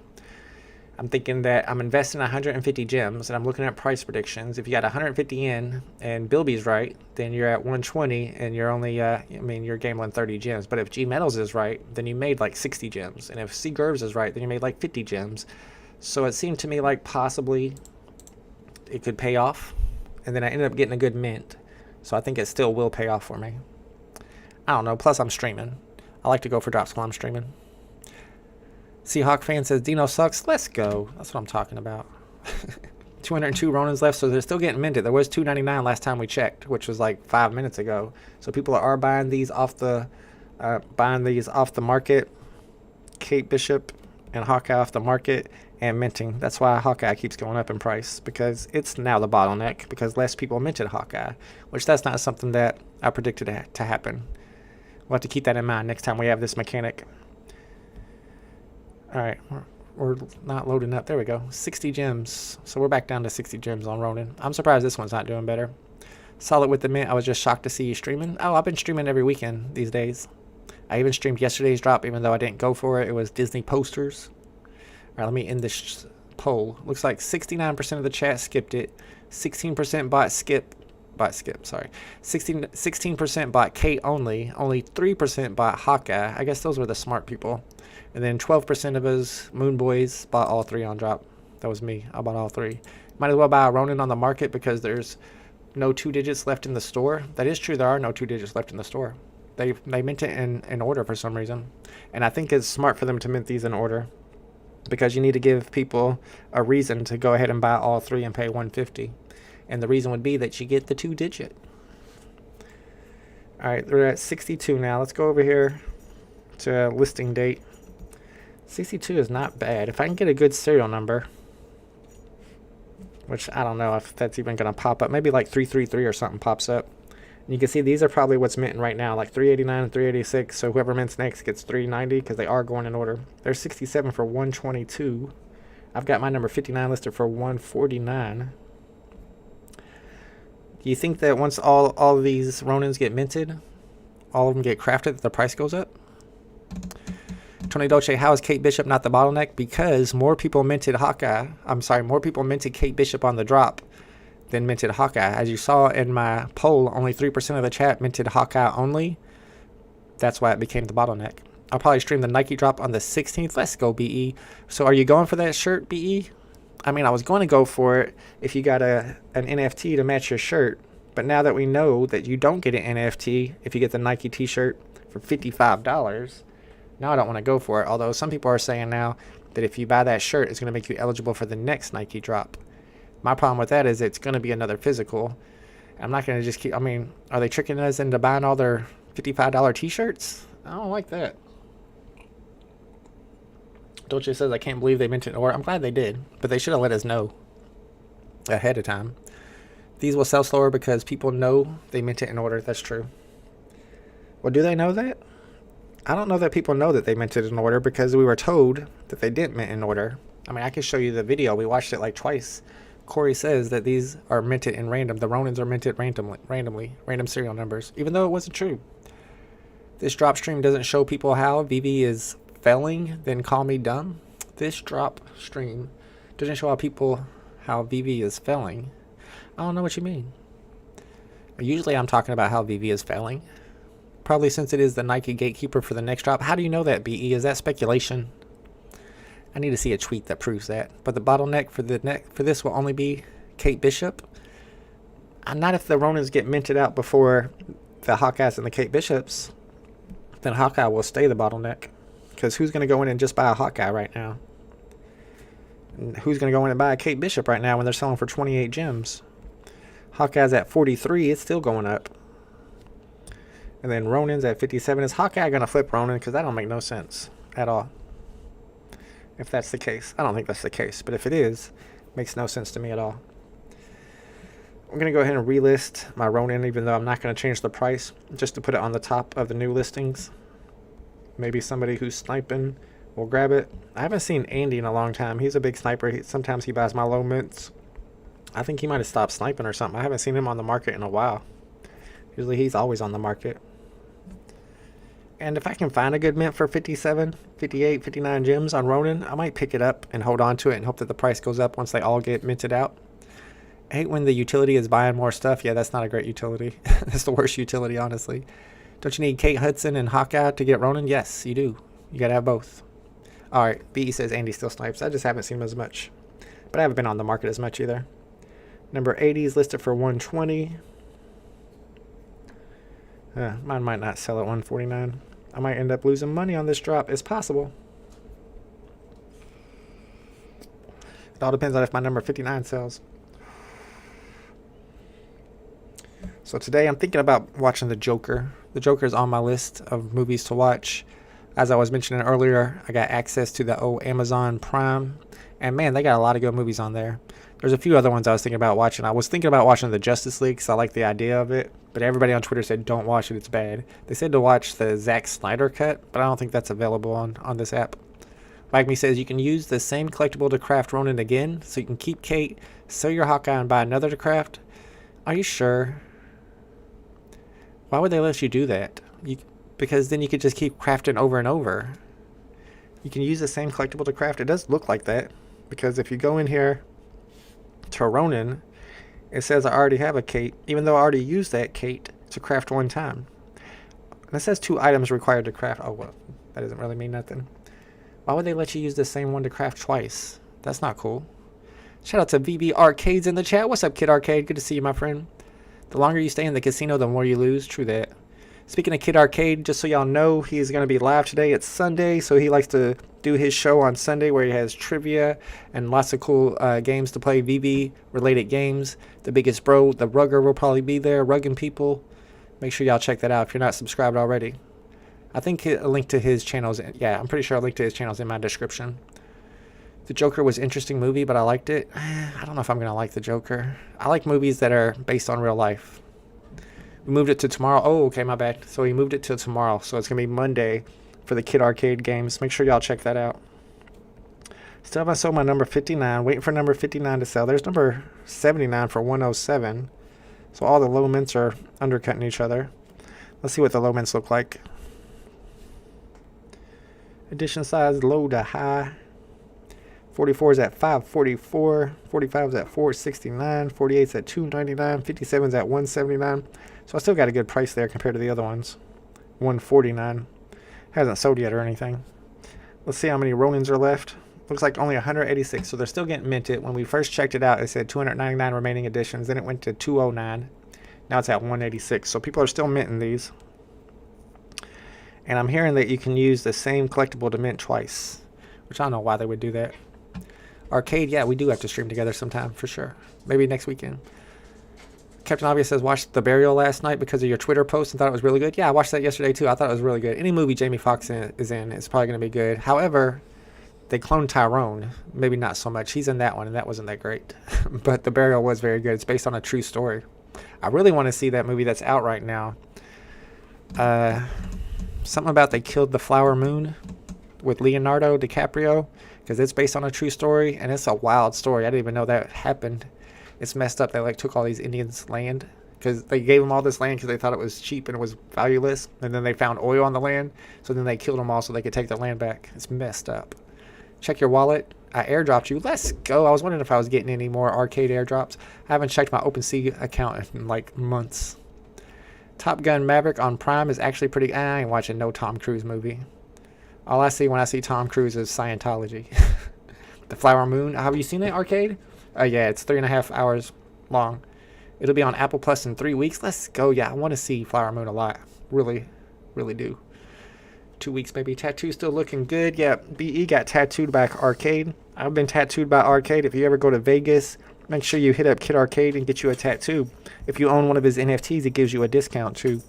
Speaker 2: I'm thinking that I'm investing 150 gems, and I'm looking at price predictions. If you got 150 in, and Bilby's right, then you're at 120, and you're only, you're gambling 30 gems. But if G Metals is right, then you made like 60 gems. And if C Gervs is right, then you made like 50 gems. So it seemed to me like possibly it could pay off, and then I ended up getting a good mint. So I think it still will pay off for me. I don't know. Plus, I'm streaming. I like to go for drops while I'm streaming. Seahawk fan says Dino sucks. Let's go. That's what I'm talking about. 202 Ronins left, so they're still getting minted. There was 299 last time we checked, which was like 5 minutes ago. So people are buying these off the market. Kate Bishop and Hawkeye off the market and minting. That's why Hawkeye keeps going up in price, because it's now the bottleneck, because less people minted Hawkeye, which that's not something that I predicted to happen. We'll have to keep that in mind next time we have this mechanic. All right, we're not loading up. There we go. 60 gems. So we're back down to 60 gems on Ronin. I'm surprised this one's not doing better. Solid with the mint. I was just shocked to see you streaming. Oh, I've been streaming every weekend these days. I even streamed yesterday's drop, even though I didn't go for it. It was Disney posters. All right, let me end this poll. Looks like 69% of the chat skipped it. 16% bought skip. 16% bought Kate only. Only 3% bought Hawkeye. I guess those were the smart people. And then 12% of us Moon Boys bought all 3 on drop. That was me. I bought all 3. Might as well buy a Ronin on the market because there's no 2 digits left in the store. That is true. There are no 2 digits left in the store. They mint it in order for some reason. And I think it's smart for them to mint these in order, because you need to give people a reason to go ahead and buy all 3 and pay $150. And the reason would be that you get the 2 digit. All right, we're at 62 now. Let's go over here to listing date. 62 is not bad. If I can get a good serial number, which I don't know if that's even going to pop up. Maybe like 333 or something pops up. And you can see these are probably what's minting right now, like 389 and 386. So whoever mints next gets 390 because they are going in order. There's 67 for 122. I've got my number 59 listed for 149. Do you think that once all of these Ronins get minted, all of them get crafted, the price goes up? Tony Dolce, how is Kate Bishop not the bottleneck? Because more people minted more people minted Kate Bishop on the drop than minted Hawkeye. As you saw in my poll, only 3% of the chat minted Hawkeye only. That's why it became the bottleneck. I'll probably stream the Nike drop on the 16th. Let's go, BE. So are you going for that shirt, BE? I mean, I was going to go for it if you got an NFT to match your shirt, But now that we know that you don't get an NFT if you get the Nike t-shirt for $55, now I don't want to go for it. Although some people are saying now that if you buy that shirt, it's going to make you eligible for the next Nike drop. My problem with that is it's going to be another physical. I'm not going to just keep, I mean, are they tricking us into buying all their $55 t-shirts? I don't like that. Dolce says, I can't believe they mentioned order. I'm glad they did, but they should have let us know ahead of time. These will sell slower because people know they meant it in order. That's true. Well, do they know that? I don't know that people know that they meant it in order because we were told that they didn't mint in order. I mean, I can show you the video. We watched it like twice. Corey says that these are minted in random. The Ronins are minted randomly, random serial numbers, even though it wasn't true. This drop stream doesn't show people how VeVe is failing, then call me dumb. This drop stream doesn't show how VeVe is failing. I don't know what you mean. Usually I'm talking about how VeVe is failing. Probably since it is the Nike gatekeeper for the next drop. How do you know that, BE? Is that speculation? I need to see a tweet that proves that. But the bottleneck for this will only be Kate Bishop. Not if the Ronins get minted out before the Hawkeyes and the Kate Bishops. Then Hawkeye will stay the bottleneck. Because who's going to go in and just buy a Hawkeye right now? And who's going to go in and buy a Kate Bishop right now when they're selling for 28 gems? Hawkeye's at 43. It's still going up. And then Ronin's at 57. Is Hawkeye going to flip Ronin? Because that don't make no sense at all. If that's the case. I don't think that's the case. But if it is, it makes no sense to me at all. I'm going to go ahead and relist my Ronin, even though I'm not going to change the price, just to put it on the top of the new listings. Maybe somebody who's sniping will grab it. I haven't seen Andy in a long time. He's a big sniper. Sometimes he buys my low mints. I think he might have stopped sniping or something. I haven't seen him on the market in a while. Usually he's always on the market. And if I can find a good mint for 57, 58, 59 gems on Ronin, I might pick it up and hold on to it and hope that the price goes up once they all get minted out. I hate when the utility is buying more stuff. Yeah, that's not a great utility. That's the worst utility, honestly. Don't you need Kate Hudson and Hawkeye to get Ronin? Yes, you do. You gotta have both. Alright, BE says Andy still snipes. I just haven't seen him as much. But I haven't been on the market as much either. Number 80 is listed for 120. Mine might not sell at 149. I might end up losing money on this drop. It's possible. It all depends on if my number 59 sells. So today I'm thinking about watching The Joker. The Joker is on my list of movies to watch. As I was mentioning earlier, I got access to the old Amazon Prime. And man, they got a lot of good movies on there. There's a few other ones I was thinking about watching. I was thinking about watching the Justice League because I like the idea of it. But everybody on Twitter said, don't watch it, it's bad. They said to watch the Zack Snyder cut, but I don't think that's available on this app. Like Me says, you can use the same collectible to craft Ronin again. So you can keep Kate, sell your Hawkeye, and buy another to craft. Are you sure? Why would they let you do that? Because then you could just keep crafting over and over. You can use the same collectible to craft. It does look like that. Because if you go in here to Ronin, it says I already have a Kate, even though I already used that Kate to craft one time. And it says 2 items required to craft. Oh, well, that doesn't really mean nothing. Why would they let you use the same one to craft twice? That's not cool. Shout out to VeVe Arcades in the chat. What's up, Kid Arcade? Good to see you, my friend. The longer you stay in the casino, the more you lose. True that. Speaking of Kid Arcade, just so y'all know, he's going to be live today. It's Sunday, so he likes to do his show on Sunday where he has trivia and lots of cool games to play, VeVe-related games. The Biggest Bro, the Rugger, will probably be there, rugging people. Make sure y'all check that out if you're not subscribed already. I think a link to his channels, yeah, I'm pretty sure a link to his channels in my description. The Joker was an interesting movie, but I liked it. I don't know if I'm going to like The Joker. I like movies that are based on real life. We moved it to tomorrow. Oh, okay, my bad. So we moved it to tomorrow. So it's going to be Monday for the Kid Arcade games. Make sure y'all check that out. Still haven't sold my number 59. Waiting for number 59 to sell. There's number 79 for 107. So all the low mints are undercutting each other. Let's see what the low mints look like. Edition size low to high. 44 is at 544. 45 is at 469. 48 is at 299. 57 is at 179. So I still got a good price there compared to the other ones. 149. Hasn't sold yet or anything. Let's see how many Ronins are left. Looks like only 186, so they're still getting minted. When we first checked it out, it said 299 remaining editions. Then it went to 209. Now it's at 186. So people are still minting these. And I'm hearing that you can use the same collectible to mint twice, which I don't know why they would do that. Arcade, yeah, we do have to stream together sometime for sure. Maybe next weekend. Captain Obvious says, watched The Burial last night because of your Twitter post and thought it was really good. Yeah, I watched that yesterday too. I thought it was really good. Any movie Jamie Foxx is in is probably going to be good. However, they cloned Tyrone. Maybe not so much. He's in that one and that wasn't that great. But The Burial was very good. It's based on a true story. I really want to see that movie that's out right now. Something about they killed the Flower Moon with Leonardo DiCaprio because it's based on a true story and it's a wild story. I didn't even know that happened. It's messed up. They like took all these Indians' land because they gave them all this land because they thought it was cheap and it was valueless. And then they found oil on the land. So then they killed them all so they could take their land back. It's messed up. Check your wallet. I airdropped you. Let's go. I was wondering if I was getting any more arcade airdrops. I haven't checked my OpenSea account in like months. Top Gun Maverick on Prime is actually pretty... I ain't watching no Tom Cruise movie. All I see when I see Tom Cruise is Scientology. The Flower Moon. Have you seen it, arcade? Yeah, it's 3.5 hours long. It'll be on Apple Plus in 3 weeks. Let's go. Yeah, I want to see Flower Moon a lot. Really, really do. 2 weeks maybe. Tattoo still looking good. Yeah, BE got tattooed by Arcade. I've been tattooed by Arcade. If you ever go to Vegas, make sure you hit up Kid Arcade and get you a tattoo. If you own one of his NFTs, it gives you a discount too.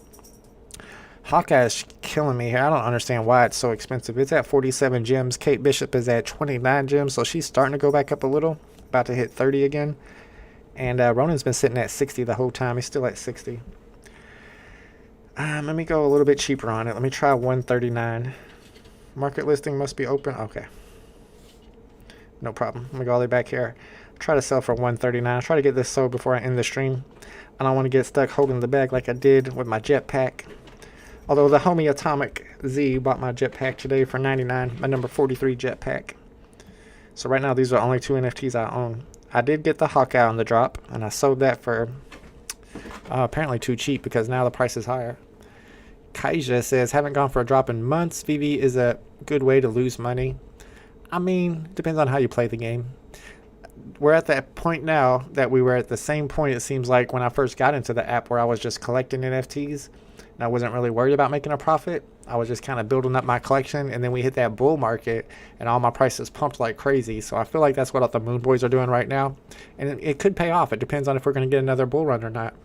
Speaker 2: Hawkeye is killing me here. I don't understand why it's so expensive. It's at 47 gems. Kate Bishop is at 29 gems, so she's starting to go back up a little. About to hit 30 again. And Ronin's been sitting at 60 the whole time. He's still at 60. Let me go a little bit cheaper on it. Let me try 139. Market listing must be open. Okay. No problem. Let me go all the way back here. Try to sell for 139. I'll try to get this sold before I end the stream. I don't want to get stuck holding the bag like I did with my jetpack. Although the homie Atomic Z bought my jetpack today for 99. My number 43 jetpack. So right now these are only 2 NFTs I own. I did get the Hawkeye on the drop, and I sold that for apparently too cheap because now the price is higher. Kaija says, haven't gone for a drop in months. VeVe is a good way to lose money. I mean, depends on how you play the game. We're at that point now that we were at the same point, it seems like, when I first got into the app where I was just collecting NFTs. And I wasn't really worried about making a profit. I was just kind of building up my collection, and then we hit that bull market, and all my prices pumped like crazy. So I feel like that's what the Moon Boys are doing right now, and it could pay off. It depends on if we're going to get another bull run or not.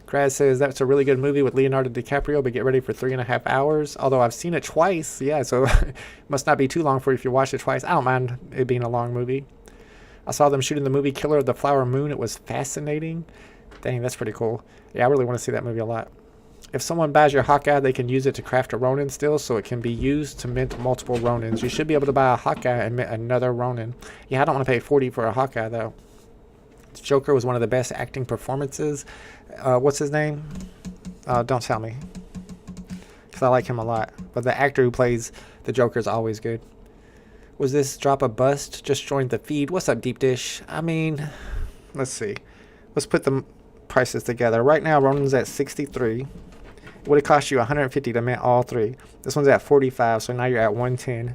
Speaker 2: Graz says that's a really good movie with Leonardo DiCaprio, but get ready for 3.5 hours. Although I've seen it twice, yeah, so it must not be too long for you if you watch it twice. I don't mind it being a long movie. I saw them shooting the movie Killer of the Flower Moon. It was fascinating. Dang, that's pretty cool. Yeah, I really want to see that movie a lot. If someone buys your Hawkeye, they can use it to craft a Ronin still, so it can be used to mint multiple Ronins. You should be able to buy a Hawkeye and mint another Ronin. Yeah, I don't want to pay 40 for a Hawkeye, though. Joker was one of the best acting performances. What's his name? Don't tell me. Because I like him a lot. But the actor who plays the Joker is always good. Was this drop a bust? Just joined the feed. What's up, Deep Dish? I mean, let's see. Let's put the prices together. Right now, Ronin's at 63. It would have cost you 150 to mint all 3. This one's at 45, so now you're at 110.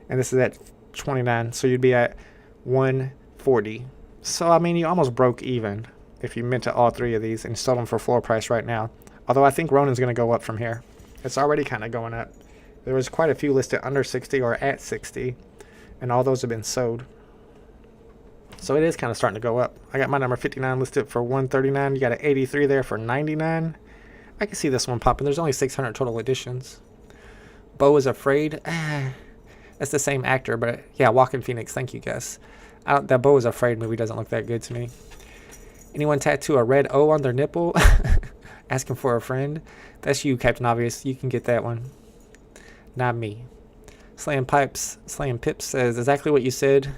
Speaker 2: And this is at 29, so you'd be at 140. So, I mean, you almost broke even if you minted all 3 of these and sold them for floor price right now. Although I think Ronin's going to go up from here. It's already kind of going up. There was quite a few listed under 60 or at 60, and all those have been sold. So it is kind of starting to go up. I got my number 59 listed for 139. You got an 83 there for 99. I can see this one popping. There's only 600 total editions. Bo is Afraid. That's the same actor, but yeah, Walking Phoenix. Thank you, Gus. That Bo is Afraid movie doesn't look that good to me. Anyone tattoo a red O on their nipple? Asking for a friend. That's you, Captain Obvious. You can get that one. Not me. Slaying Pips says exactly what you said.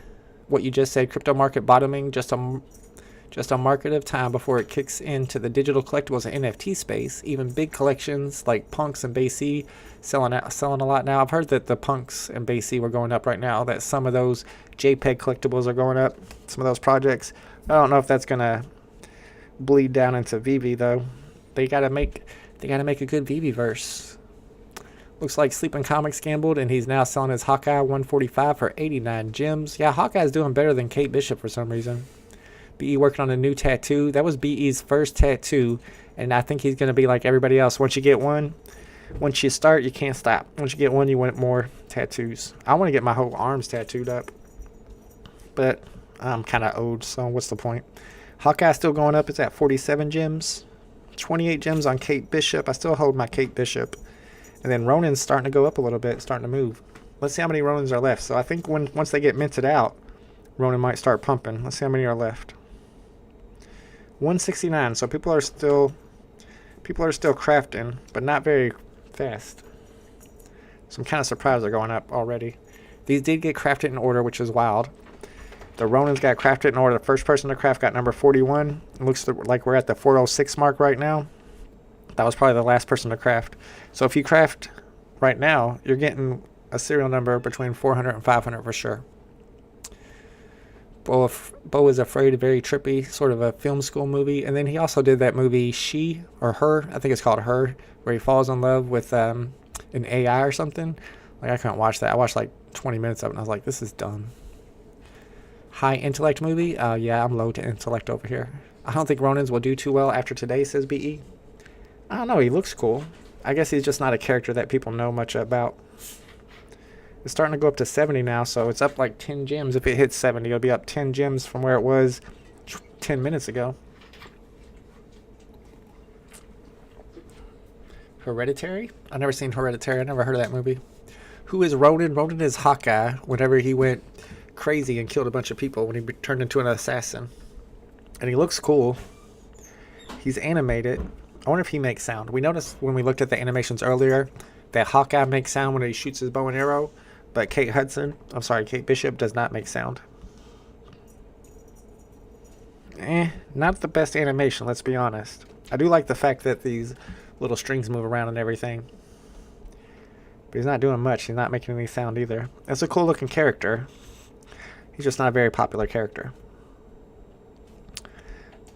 Speaker 2: What you just said. Crypto market bottoming. Just a market of time before it kicks into the digital collectibles and NFT space. Even big collections like Punks and BC selling a lot now. I've heard that the Punks and BC were going up right now. That some of those JPEG collectibles are going up. Some of those projects. I don't know if that's gonna bleed down into VeVe though. They gotta make a good VeVe verse. Looks like Sleeping Comics gambled, and he's now selling his Hawkeye 145 for 89 gems. Yeah, Hawkeye's doing better than Kate Bishop for some reason. BE working on a new tattoo. That was BE's first tattoo, and I think he's going to be like everybody else. Once you get one, once you start, you can't stop. Once you get one, you want more tattoos. I want to get my whole arms tattooed up, but I'm kind of old, so what's the point? Hawkeye's still going up. It's at 47 gems. 28 gems on Kate Bishop. I still hold my Kate Bishop. And then Ronin's starting to go up a little bit, starting to move. Let's see how many Ronins are left. So I think once they get minted out, Ronin might start pumping. Let's see how many are left. 169. So people are still crafting, but not very fast. So I'm kind of surprised they're going up already. These did get crafted in order, which is wild. The Ronins got crafted in order. The first person to craft got number 41. It looks like we're at the 406 mark right now. That was probably the last person to craft. So if you craft right now, you're getting a serial number between 400 and 500 for sure. Bo is Afraid, very trippy, sort of a film school movie. And then he also did that movie She or Her, I think it's called Her, where he falls in love with an AI or something. Like, I couldn't watch that. I watched like 20 minutes of it and I was like, this is dumb. High intellect movie? Yeah, I'm low to intellect over here. I don't think Ronins will do too well after today, says BE. I don't know, he looks cool. I guess he's just not a character that people know much about. It's starting to go up to 70 now, so it's up like 10 gems. If it hits 70, it'll be up 10 gems from where it was 10 minutes ago. Hereditary? I've never seen Hereditary. I never heard of that movie. Who is Ronin? Ronin is Hawkeye whenever he went crazy and killed a bunch of people when he turned into an assassin. And he looks cool. He's animated. I wonder if he makes sound. We noticed when we looked at the animations earlier that Hawkeye makes sound when he shoots his bow and arrow, but Kate Bishop does not make sound. Not the best animation, let's be honest. I do like the fact that these little strings move around and everything. But he's not doing much. He's not making any sound either. It's a cool looking character. He's just not a very popular character.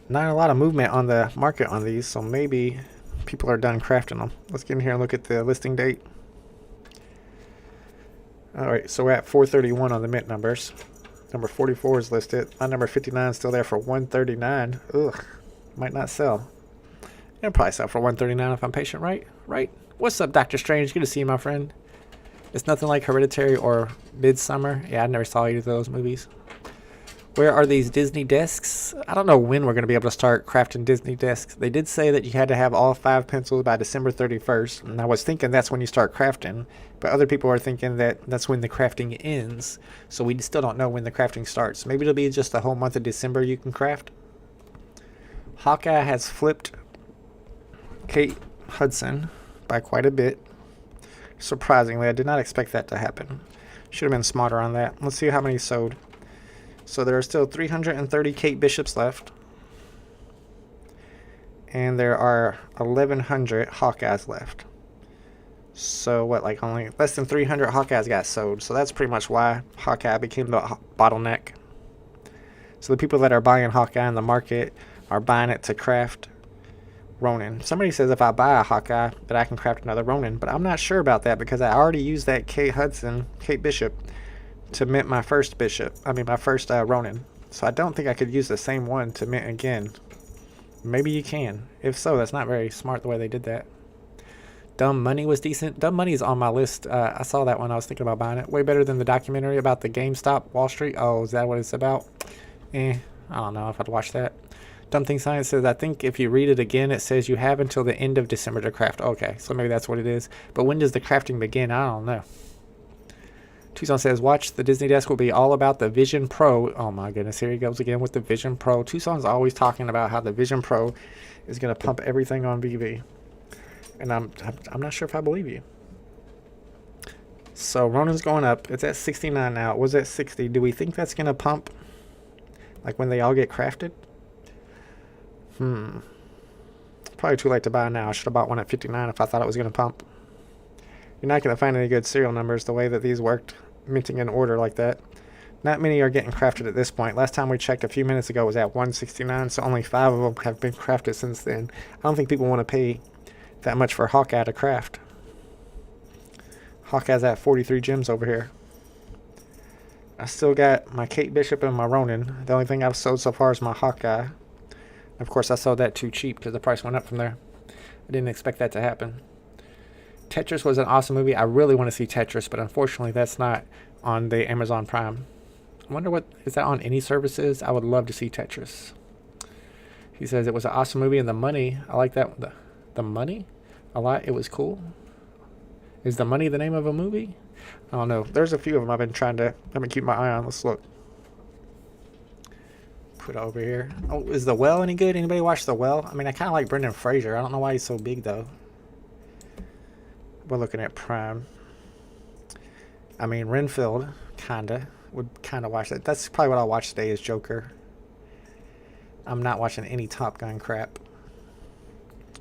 Speaker 2: Not a lot of movement on the market on these, so maybe people are done crafting them. Let's get in here and look at the listing date. Alright, so we're at 431 on the mint numbers. Number 44 is listed. My number 59 is still there for 139. Ugh, might not sell. It'll probably sell for 139 if I'm patient, right? Right? What's up, Dr. Strange? Good to see you, my friend. It's nothing like Hereditary or Midsummer. Yeah, I never saw either of those movies. Where are these Disney desks? I don't know when we're going to be able to start crafting Disney desks. They did say that you had to have all 5 pencils by December 31st. And I was thinking that's when you start crafting. But other people are thinking that that's when the crafting ends. So we still don't know when the crafting starts. Maybe it'll be just the whole month of December you can craft. Hawkeye has flipped Kate Hudson by quite a bit. Surprisingly, I did not expect that to happen. Should have been smarter on that. Let's see how many sold. So there are still 330 Kate Bishops left. And there are 1,100 Hawkeyes left. So what, like only less than 300 Hawkeyes got sold. So that's pretty much why Hawkeye became the bottleneck. So the people that are buying Hawkeye in the market are buying it to craft Ronin. Somebody says if I buy a Hawkeye that I can craft another Ronin. But I'm not sure about that because I already used that Kate Bishop to mint my first Ronin. So I don't think I could use the same one to mint again. Maybe you can. If so, that's not very smart the way they did that. Dumb Money was decent. Dumb Money is on my list. I saw that one. I was thinking about buying it. Way better than the documentary about the GameStop Wall Street. Oh, is that what it's about? I don't know if I'd watch that. Dumb Thing Science says, I think if you read it again, it says you have until the end of December to craft. Okay, so maybe that's what it is. But when does the crafting begin? I don't know. Tucson says, watch, the Disney desk will be all about the Vision Pro. Oh my goodness, here he goes again with the Vision Pro. Tucson's always talking about how the Vision Pro is going to pump everything on VeVe. And I'm not sure if I believe you. So Ronin's going up. It's at 69 now. It was at 60. Do we think that's going to pump? Like when they all get crafted? Probably too late to buy now. I should have bought one at 59 if I thought it was going to pump. You're not going to find any good serial numbers the way that these worked, minting in order like that. Not many are getting crafted at this point. Last time we checked a few minutes ago was at 169, so only 5 of them have been crafted since then. I don't think people want to pay that much for Hawkeye to craft. Hawkeye's at 43 gems over here. I still got my Kate Bishop and my Ronin. The only thing I've sold so far is my Hawkeye. Of course, I sold that too cheap because the price went up from there. I didn't expect that to happen. Tetris was an awesome movie. I really want to see Tetris, but unfortunately that's not on the Amazon Prime. I wonder what, is that on any services? I would love to see Tetris. He says it was an awesome movie and the money, I like that. The money? A lot. It was cool. Is the money the name of a movie? I don't know. There's a few of them I've been trying to, keep my eye on. Let's look. Put it over here. Oh, is The Well any good? Anybody watch The Well? I mean, I kind of like Brendan Fraser. I don't know why he's so big though. We're looking at Prime. I mean, Renfield, would watch that. That's probably what I'll watch today is Joker. I'm not watching any Top Gun crap.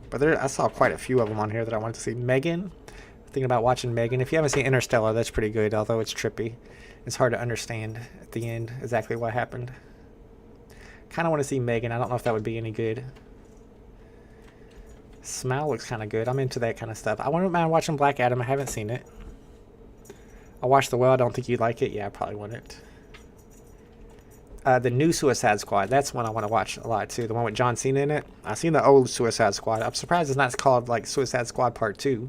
Speaker 2: But I saw quite a few of them on here that I wanted to see. Megan, thinking about watching Megan. If you haven't seen Interstellar, that's pretty good, although it's trippy. It's hard to understand at the end exactly what happened. Kind of want to see Megan. I don't know if that would be any good. Smile looks kind of good. I'm into that kind of stuff. I wouldn't mind watching Black Adam. I haven't seen it. I watched The Well. I don't think you'd like it. Yeah, I probably wouldn't. The new Suicide Squad. That's one I want to watch a lot too. The one with John Cena in it. I've seen the old Suicide Squad. I'm surprised it's not called like Suicide Squad Part 2.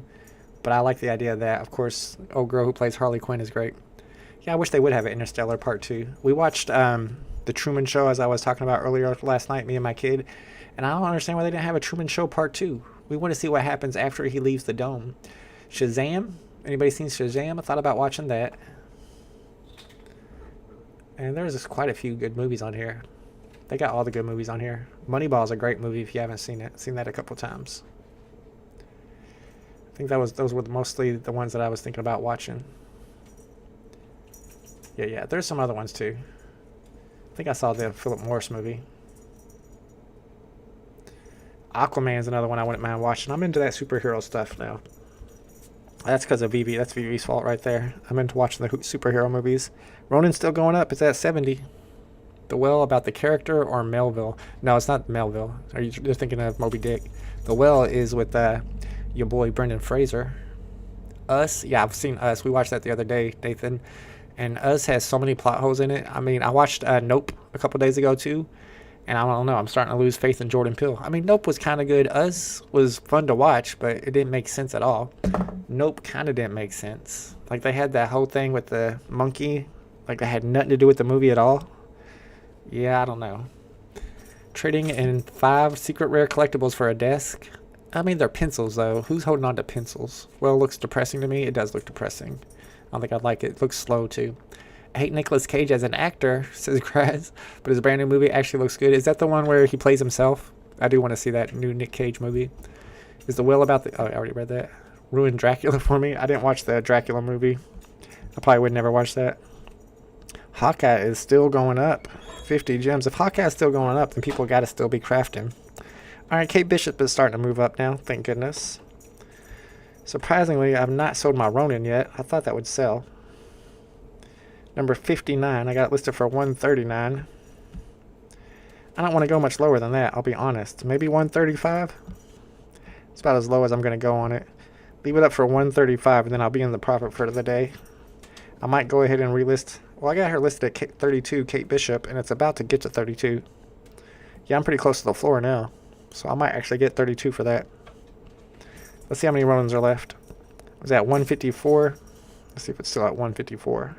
Speaker 2: But I like the idea of that. Of course, old girl who plays Harley Quinn is great. Yeah, I wish they would have an Interstellar Part 2. We watched The Truman Show, as I was talking about earlier last night, me and my kid. And I don't understand why they didn't have a Truman Show Part 2. We want to see what happens after he leaves the dome. Shazam? Anybody seen Shazam? I thought about watching that. And there's just quite a few good movies on here. They got all the good movies on here. Moneyball's a great movie if you haven't seen it. Seen that a couple times. I think those were mostly the ones that I was thinking about watching. Yeah. There's some other ones too. I think I saw the Philip Morris movie. Aquaman's another one I wouldn't mind watching. I'm into that superhero stuff now. That's because of VeVe. That's VeVe's fault right there. I'm into watching the superhero movies. Ronin's still going up. It's at 70. The Well about the character or Melville? No, it's not Melville. You're thinking of Moby Dick. The Well is with your boy Brendan Fraser. Us? Yeah, I've seen Us. We watched that the other day, Nathan. And Us has so many plot holes in it. I mean, I watched Nope a couple days ago too. And I don't know, I'm starting to lose faith in Jordan Peele. I mean, Nope was kind of good. Us was fun to watch, but it didn't make sense at all. Nope kind of didn't make sense. Like, they had that whole thing with the monkey. Like, that had nothing to do with the movie at all. Yeah, I don't know. Trading in 5 secret rare collectibles for a desk. I mean, they're pencils, though. Who's holding on to pencils? Well, it looks depressing to me. It does look depressing. I don't think I'd like it. It looks slow, too. I hate Nicolas Cage as an actor, says Graz, but his brand new movie actually looks good. Is that the one where he plays himself? I do want to see that new Nick Cage movie. Is The Will about the... Oh, I already read that. Ruined Dracula for me. I didn't watch the Dracula movie. I probably would never watch that. Hawkeye is still going up. 50 gems. If Hawkeye's still going up, then people got to still be crafting. Alright, Kate Bishop is starting to move up now. Thank goodness. Surprisingly, I've not sold my Ronin yet. I thought that would sell. Number 59, I got it listed for 139. I don't want to go much lower than that, I'll be honest. Maybe 135? It's about as low as I'm going to go on it. Leave it up for 135 and then I'll be in the profit for the day. I might go ahead and relist. Well, I got her listed at 32, Kate Bishop, and it's about to get to 32. Yeah, I'm pretty close to the floor now. So I might actually get 32 for that. Let's see how many Ronins are left. Was that 154? Let's see if it's still at 154.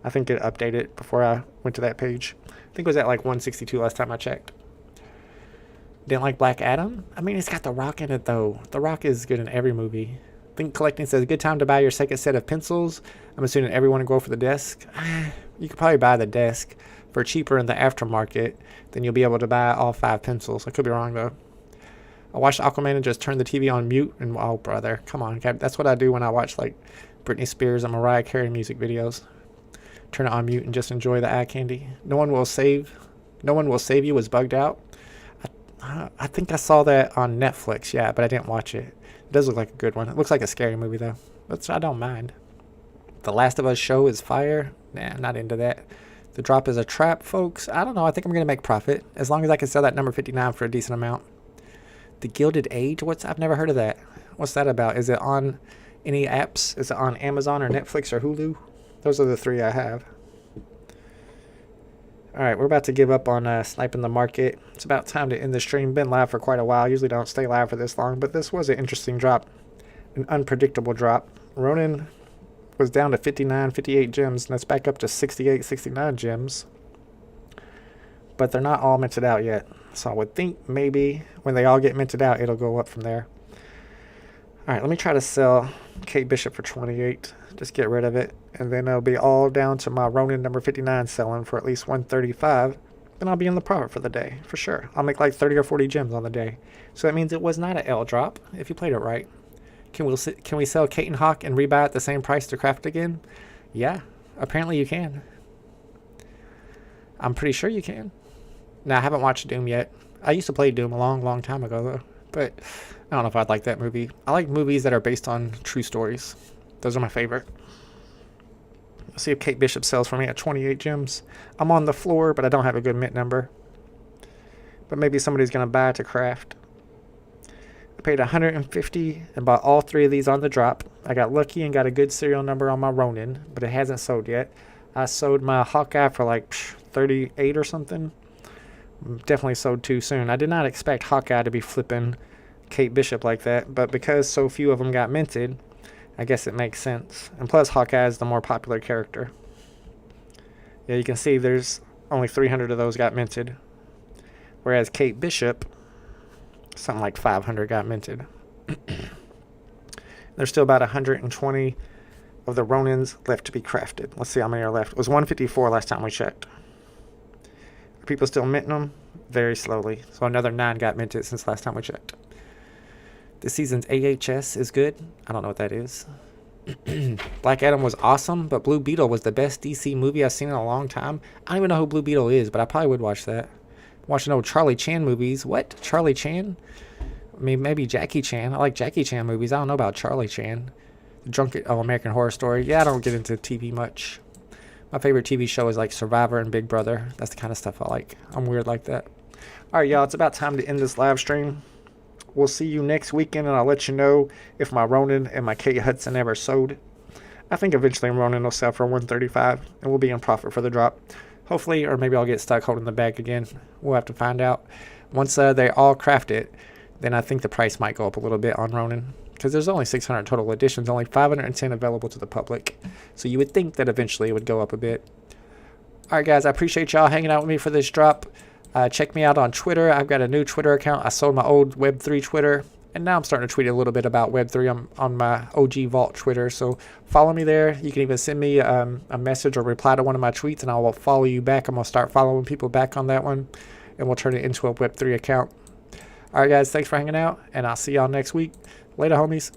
Speaker 2: I think it updated before I went to that page. I think it was at like 162 last time I checked. Didn't like Black Adam? I mean, it's got The Rock in it, though. The Rock is good in every movie. Think Collecting says, good time to buy your second set of pencils. I'm assuming everyone will go for the desk. You could probably buy the desk for cheaper in the aftermarket. Then you'll be able to buy all 5 pencils. I could be wrong, though. I watched Aquaman and just turned the TV on mute. And oh, brother, come on. That's what I do when I watch, like, Britney Spears and Mariah Carey music videos. Turn it on mute and just enjoy the eye candy. No One Will Save You was bugged out. I think I saw that on Netflix, yeah, but I didn't watch it. It does look like a good one. It looks like a scary movie, though. But I don't mind. The Last of Us show is fire. Nah, I'm not into that. The drop is a trap, folks. I don't know. I think I'm going to make profit. As long as I can sell that number 59 for a decent amount. The Gilded Age? I've never heard of that. What's that about? Is it on any apps? Is it on Amazon or Netflix or Hulu? Those are the 3 I have. Alright, we're about to give up on sniping the market. It's about time to end the stream. Been live for quite a while. Usually don't stay live for this long, but this was an interesting drop. An unpredictable drop. Ronin was down to 59, 58 gems, and it's back up to 68, 69 gems. But they're not all minted out yet. So I would think maybe when they all get minted out, it'll go up from there. Alright, let me try to sell Kate Bishop for 28. Just get rid of it. And then it'll be all down to my Ronin number 59 selling for at least 135. Then I'll be in the profit for the day, for sure. I'll make like 30 or 40 gems on the day. So that means it was not an L drop, if you played it right. Can we sell Kate and Hawk and rebuy at the same price to craft again? Yeah, apparently you can. I'm pretty sure you can. Now, I haven't watched Doom yet. I used to play Doom a long, long time ago, though. But I don't know if I'd like that movie. I like movies that are based on true stories. Those are my favorite. Let's see if Kate Bishop sells for me at 28 gems. I'm on the floor, but I don't have a good mint number. But maybe somebody's going to buy to craft. I paid 150 and bought all 3 of these on the drop. I got lucky and got a good serial number on my Ronin, but it hasn't sold yet. I sold my Hawkeye for like 38 or something. Definitely sold too soon. I did not expect Hawkeye to be flipping Kate Bishop like that, but because so few of them got minted, I guess it makes sense. And plus, Hawkeye is the more popular character. Yeah, you can see there's only 300 of those got minted, whereas Kate Bishop, something like 500 got minted. There's still about 120 of the Ronins left to be crafted. Let's see how many are left. It was 154 last time we checked. Are people still minting them? Very slowly. So another 9 got minted since last time we checked. This season's AHS is good. I don't know what that is. Black Adam was awesome, but Blue Beetle was the best DC movie I've seen in a long time. I don't even know who Blue Beetle is, but I probably would watch that. Watching old Charlie Chan movies. What? Charlie Chan? I mean, maybe Jackie Chan. I like Jackie Chan movies. I don't know about Charlie Chan. American Horror Story. Yeah, I don't get into TV much. My favorite TV show is like Survivor and Big Brother. That's the kind of stuff I like. I'm weird like that. Alright, y'all. It's about time to end this live stream. We'll see you next weekend, and I'll let you know if my Ronin and my Kate Hudson ever sold. I think eventually Ronin will sell for 135, and we'll be in profit for the drop. Hopefully, or maybe I'll get stuck holding the bag again. We'll have to find out. Once they all craft it, then I think the price might go up a little bit on Ronin, because there's only 600 total editions, only 510 available to the public. So you would think that eventually it would go up a bit. Alright guys, I appreciate y'all hanging out with me for this drop. Check me out on Twitter. I've got a new Twitter account. I sold my old Web3 Twitter, and now I'm starting to tweet a little bit about Web3 on my OG Vault Twitter. So follow me there. You can even send me a message or reply to one of my tweets, and I will follow you back. I'm going to start following people back on that one, and we'll turn it into a Web3 account. All right, guys, thanks for hanging out, and I'll see y'all next week. Later, homies.